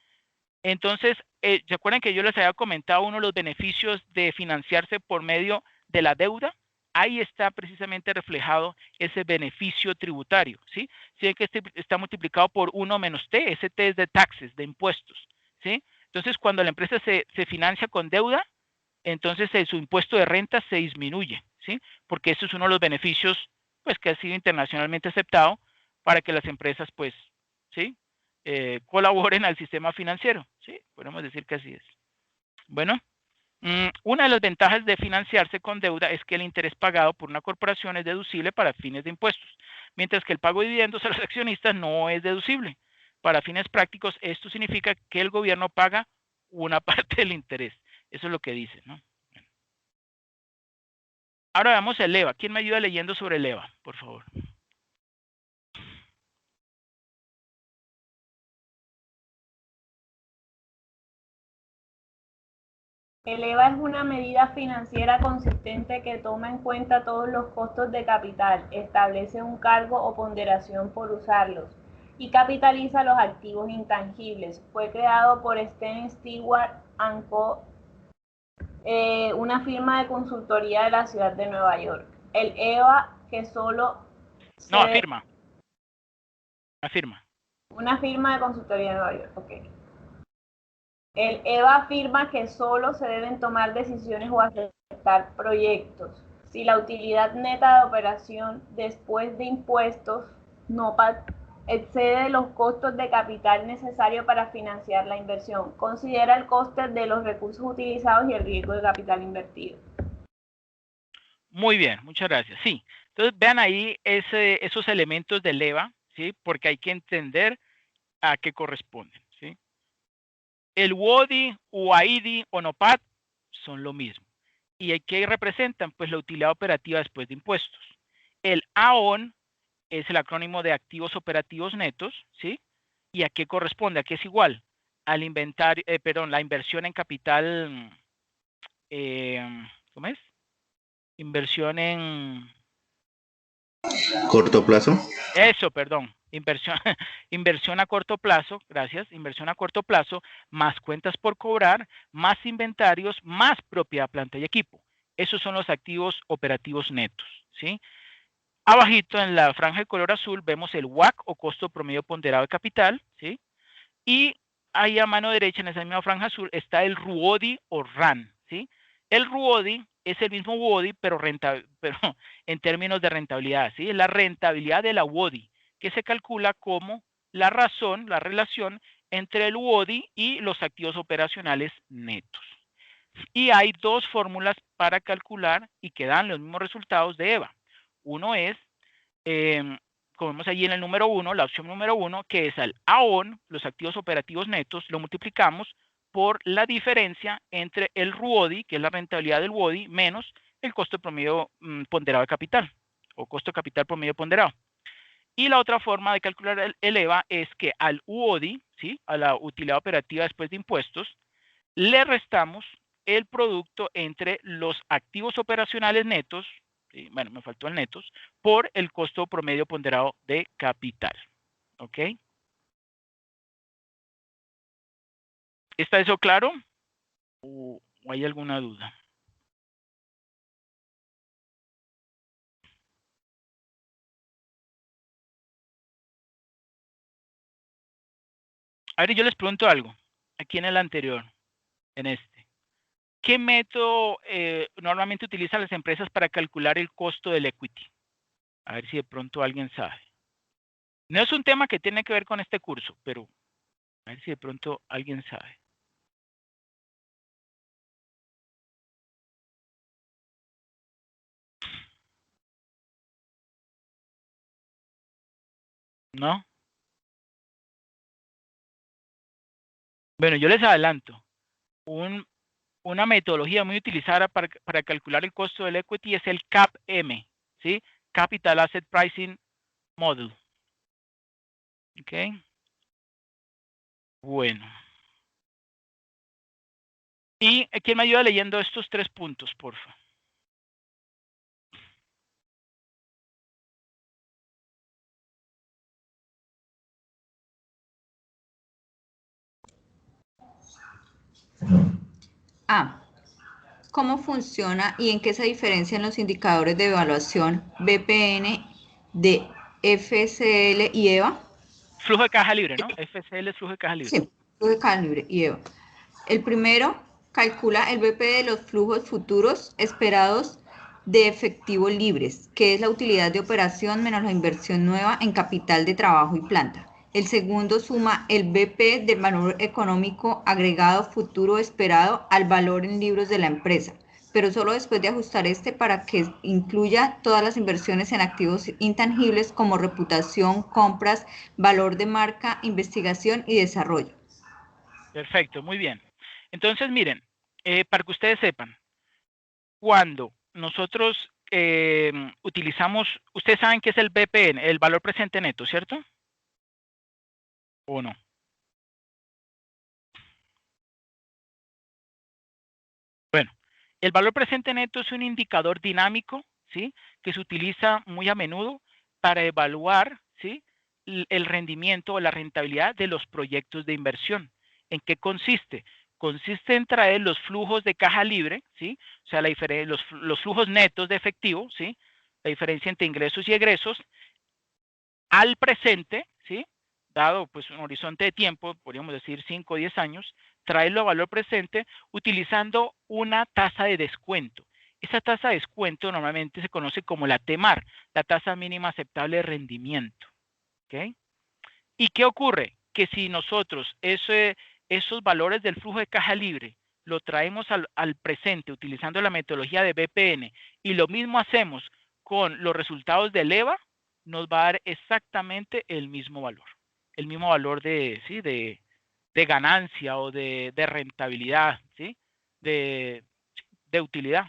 Entonces, ¿se acuerdan que yo les había comentado uno de los beneficios de financiarse por medio de la deuda? Ahí está precisamente reflejado ese beneficio tributario, ¿sí? Si ven que está multiplicado por 1 menos T, ese T es de taxes, de impuestos, ¿sí? Entonces, cuando la empresa se financia con deuda, entonces su impuesto de renta se disminuye, ¿sí? Porque eso es uno de los beneficios, pues, que ha sido internacionalmente aceptado para que las empresas, pues, ¿sí? Colaboren al sistema financiero, ¿sí? Podemos decir que así es. Bueno, una de las ventajas de financiarse con deuda es que el interés pagado por una corporación es deducible para fines de impuestos, mientras que el pago de dividendos a los accionistas no es deducible. Para fines prácticos, esto significa que el gobierno paga una parte del interés. Eso es lo que dice, ¿no? Bueno. Ahora veamos el EVA. ¿Quién me ayuda leyendo sobre el EVA, por favor? El EVA es una medida financiera consistente que toma en cuenta todos los costos de capital, establece un cargo o ponderación por usarlos y capitaliza los activos intangibles. Fue creado por Sten Stewart & Co., una firma de consultoría de la ciudad de Nueva York. El EVA que solo... No, afirma. Afirma. Una firma de consultoría de Nueva York, ok. El EVA afirma que solo se deben tomar decisiones o aceptar proyectos si la utilidad neta de operación después de impuestos no excede los costos de capital necesarios para financiar la inversión. Considera el coste de los recursos utilizados y el riesgo de capital invertido. Muy bien, muchas gracias. Sí, entonces vean ahí esos elementos del EVA, ¿sí? Porque hay que entender a qué corresponden, ¿sí? El WODI, UAIDI o NOPAT son lo mismo. ¿Y qué representan? Pues la utilidad operativa después de impuestos. El AON es el acrónimo de activos operativos netos, ¿sí? ¿Y a qué corresponde? ¿A qué es igual? Al inventario, la inversión en capital, ¿cómo es? Inversión en... Corto plazo. Eso, perdón. Inversión a corto plazo, gracias. Inversión a corto plazo, más cuentas por cobrar, más inventarios, más propiedad, planta y equipo. Esos son los activos operativos netos, ¿sí? Abajito en la franja de color azul vemos el WACC o costo promedio ponderado de capital, ¿sí? Y ahí a mano derecha en esa misma franja azul está el RUODI o RAN, ¿sí? El RUODI es el mismo WODI, pero en términos de rentabilidad, ¿sí? Es la rentabilidad de la WODI, que se calcula como la relación entre el WODI y los activos operacionales netos. Y hay dos fórmulas para calcular y que dan los mismos resultados de EVA. Uno es, como vemos allí en el número 1, la opción número 1, que es al AON, los activos operativos netos, lo multiplicamos por la diferencia entre el RUODI, que es la rentabilidad del WODI, menos el costo promedio ponderado de capital, o costo capital promedio ponderado. Y la otra forma de calcular el EVA es que al UODI, ¿sí?, a la utilidad operativa después de impuestos, le restamos el producto entre los activos operacionales netos, ¿sí?, bueno, me faltó el netos, por el costo promedio ponderado de capital. ¿Ok? ¿Está eso claro? ¿O hay alguna duda? A ver, yo les pregunto algo. Aquí en el anterior, en este. ¿Qué método normalmente utilizan las empresas para calcular el costo del equity? A ver si de pronto alguien sabe. No es un tema que tiene que ver con este curso, pero a ver si de pronto alguien sabe. ¿No? Bueno, yo les adelanto. Una metodología muy utilizada para calcular el costo del equity es el CAPM, ¿sí? Capital Asset Pricing Model. ¿Ok? Bueno. ¿Y quién me ayuda leyendo estos 3 puntos, porfa? A. ¿Cómo funciona y en qué se diferencian los indicadores de evaluación BPN de FCL y EVA? Flujo de caja libre, ¿no? FCL es flujo de caja libre. Sí, flujo de caja libre y EVA. El primero calcula el BP de los flujos futuros esperados de efectivo libres, que es la utilidad de operación menos la inversión nueva en capital de trabajo y planta. El segundo suma el BP del valor económico agregado futuro esperado al valor en libros de la empresa, pero solo después de ajustar este para que incluya todas las inversiones en activos intangibles como reputación, compras, valor de marca, investigación y desarrollo. Perfecto, muy bien. Entonces, miren, para que ustedes sepan, cuando nosotros utilizamos, ustedes saben qué es el BPN, el valor presente neto, ¿cierto? ¿O no? Bueno, el valor presente neto es un indicador dinámico, ¿sí?, que se utiliza muy a menudo para evaluar, ¿sí?, el rendimiento o la rentabilidad de los proyectos de inversión. ¿En qué consiste? Consiste en traer los flujos de caja libre, ¿sí?, o sea, los flujos netos de efectivo, ¿sí?, la diferencia entre ingresos y egresos, al presente, ¿sí?, dado pues un horizonte de tiempo, podríamos decir 5 o 10 años, traerlo a valor presente utilizando una tasa de descuento. Esa tasa de descuento normalmente se conoce como la TMAR, la tasa mínima aceptable de rendimiento. ¿Ok? ¿Y qué ocurre? Que si nosotros esos valores del flujo de caja libre lo traemos al presente utilizando la metodología de BPN y lo mismo hacemos con los resultados del EVA, nos va a dar exactamente el mismo valor de, ¿sí?, de ganancia o de rentabilidad, ¿sí?, de utilidad.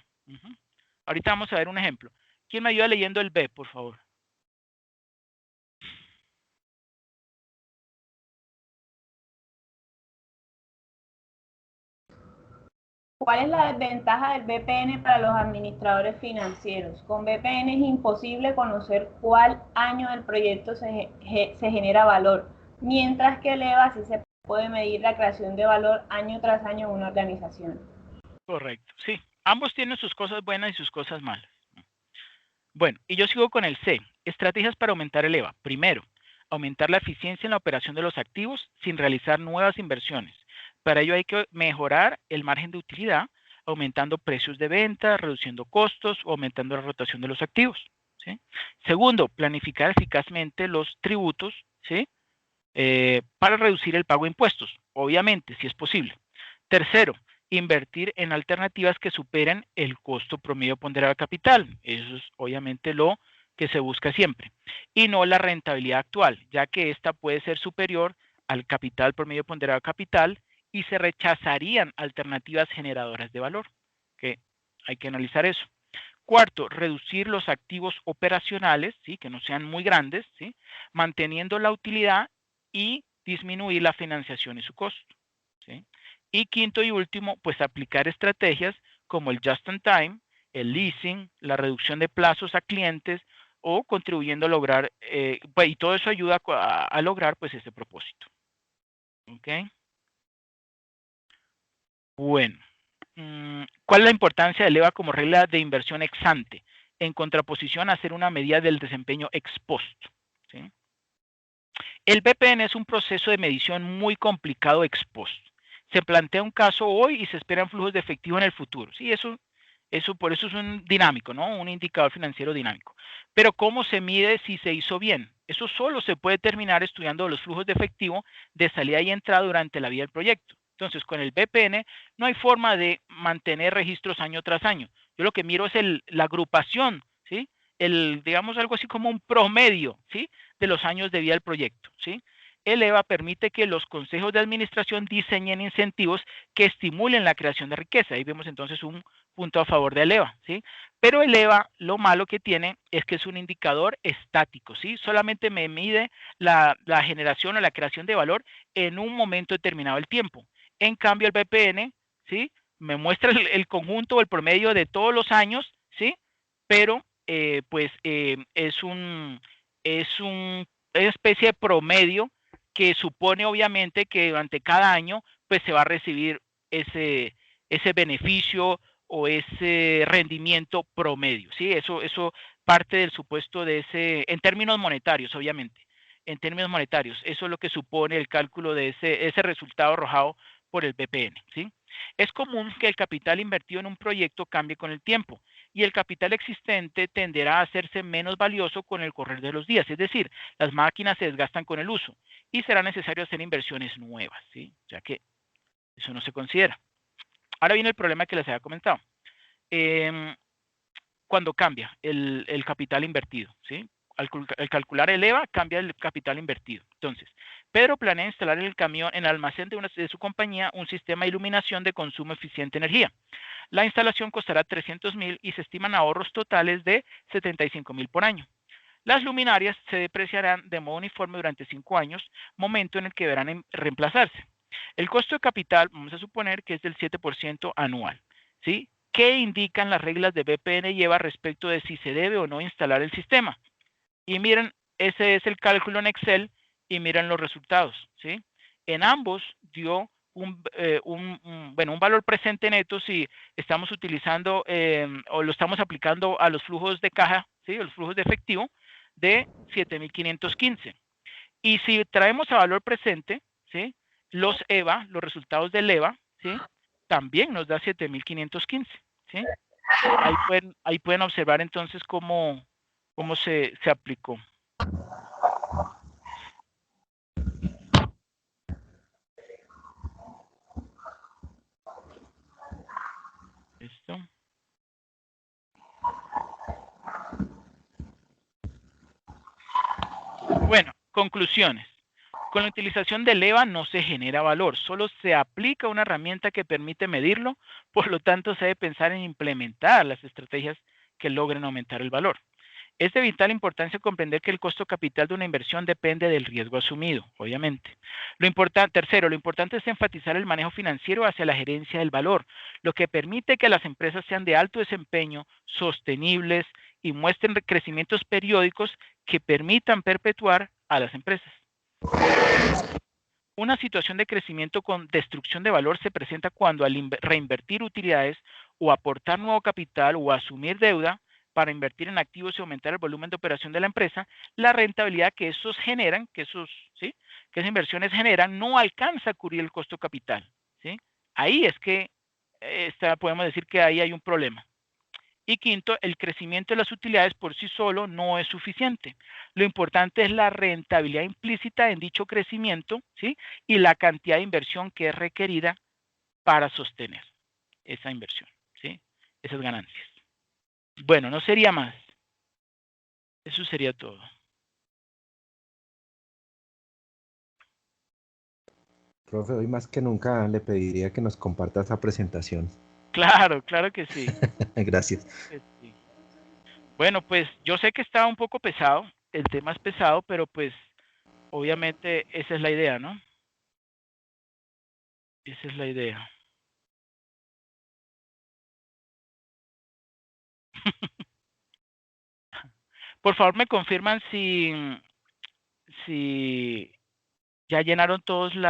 Ahorita vamos a ver un ejemplo. ¿Quién me ayuda leyendo el B, por favor? ¿Cuál es la desventaja del BPN para los administradores financieros? Con BPN es imposible conocer cuál año del proyecto se genera valor, mientras que el EVA sí se puede medir la creación de valor año tras año en una organización. Correcto, sí. Ambos tienen sus cosas buenas y sus cosas malas. Bueno, y yo sigo con el C. Estrategias para aumentar el EVA. Primero, aumentar la eficiencia en la operación de los activos sin realizar nuevas inversiones. Para ello hay que mejorar el margen de utilidad, aumentando precios de venta, reduciendo costos o aumentando la rotación de los activos, ¿sí? Segundo, planificar eficazmente los tributos, ¿sí?, para reducir el pago de impuestos, obviamente, si es posible. Tercero, invertir en alternativas que superen el costo promedio ponderado de capital. Eso es obviamente lo que se busca siempre. Y no la rentabilidad actual, ya que esta puede ser superior al capital promedio ponderado de capital y se rechazarían alternativas generadoras de valor, que hay que analizar eso. Cuarto, reducir los activos operacionales, ¿sí? Que no sean muy grandes, ¿sí? Manteniendo la utilidad y disminuir la financiación y su costo, ¿sí? Y quinto y último, pues aplicar estrategias como el just in time, el leasing, la reducción de plazos a clientes o contribuyendo a lograr, y todo eso ayuda a lograr pues ese propósito. ¿Ok? Bueno. ¿Cuál es la importancia del EVA como regla de inversión ex ante, en contraposición a hacer una medida del desempeño ex post? ¿Sí? El BPN es un proceso de medición muy complicado ex post. Se plantea un caso hoy y se esperan flujos de efectivo en el futuro. Sí, por eso es un dinámico, ¿no? Un indicador financiero dinámico. Pero ¿cómo se mide si se hizo bien? Eso solo se puede determinar estudiando los flujos de efectivo de salida y entrada durante la vida del proyecto. Entonces, con el BPN no hay forma de mantener registros año tras año. Yo lo que miro es la agrupación, ¿sí? Digamos algo así como un promedio, ¿sí? De los años de vida del proyecto, ¿sí? El EVA permite que los consejos de administración diseñen incentivos que estimulen la creación de riqueza. Ahí vemos entonces un punto a favor del EVA, ¿sí? Pero el EVA, lo malo que tiene es que es un indicador estático, ¿sí? Solamente me mide la generación o la creación de valor en un momento determinado del tiempo. En cambio, el BPN, ¿sí? Me muestra el conjunto o el promedio de todos los años, ¿sí? Pero, es una especie de promedio que supone, obviamente, que durante cada año, pues, se va a recibir ese beneficio o ese rendimiento promedio, ¿sí? Eso parte del supuesto de en términos monetarios, obviamente. En términos monetarios, eso es lo que supone el cálculo de ese resultado arrojado por el BPN, ¿sí? Es común que el capital invertido en un proyecto cambie con el tiempo y el capital existente tenderá a hacerse menos valioso con el correr de los días, es decir, las máquinas se desgastan con el uso y será necesario hacer inversiones nuevas, ¿sí? O sea que eso no se considera. Ahora viene el problema que les había comentado. Cuando cambia el capital invertido, ¿sí? Al calcular el EVA, cambia el capital invertido. Entonces, Pedro planea instalar en el camión, en el almacén de su compañía, un sistema de iluminación de consumo eficiente de energía. La instalación costará 300,000 y se estiman ahorros totales de 75,000 por año. Las luminarias se depreciarán de modo uniforme durante 5 años, momento en el que deberán reemplazarse. El costo de capital, vamos a suponer que es del 7% anual, ¿sí? ¿Qué indican las reglas de BPN y EVA respecto de si se debe o no instalar el sistema? Y miren, ese es el cálculo en Excel y miren los resultados, ¿sí? En ambos dio un valor presente neto si estamos utilizando o lo estamos aplicando a los flujos de caja, ¿sí? Los flujos de efectivo de 7,515. Y si traemos a valor presente, ¿sí? Los EVA, los resultados del EVA, ¿sí? También nos da 7,515, ¿sí? Ahí pueden observar entonces cómo se aplicó. ¿Listo? Bueno, conclusiones. Con la utilización del EVA no se genera valor, solo se aplica una herramienta que permite medirlo, por lo tanto se debe pensar en implementar las estrategias que logren aumentar el valor. Es de vital importancia comprender que el costo capital de una inversión depende del riesgo asumido, obviamente. Tercero, lo importante es enfatizar el manejo financiero hacia la gerencia del valor, lo que permite que las empresas sean de alto desempeño, sostenibles y muestren crecimientos periódicos que permitan perpetuar a las empresas. Una situación de crecimiento con destrucción de valor se presenta cuando al reinvertir utilidades o aportar nuevo capital o asumir deuda para invertir en activos y aumentar el volumen de operación de la empresa, la rentabilidad que esas inversiones generan no alcanza a cubrir el costo capital, ¿sí? Ahí es que podemos decir que ahí hay un problema. Y quinto, el crecimiento de las utilidades por sí solo no es suficiente. Lo importante es la rentabilidad implícita en dicho crecimiento, ¿sí? Y la cantidad de inversión que es requerida para sostener esa inversión, ¿sí? Esas ganancias. Bueno, no sería más. Eso sería todo. Profe, hoy más que nunca le pediría que nos comparta esa presentación. Claro, claro que sí. Gracias. que sí. Bueno, pues yo sé que está un poco pesado, el tema es pesado, pero pues obviamente esa es la idea, ¿no? Esa es la idea. Por favor, me confirman si ya llenaron todos la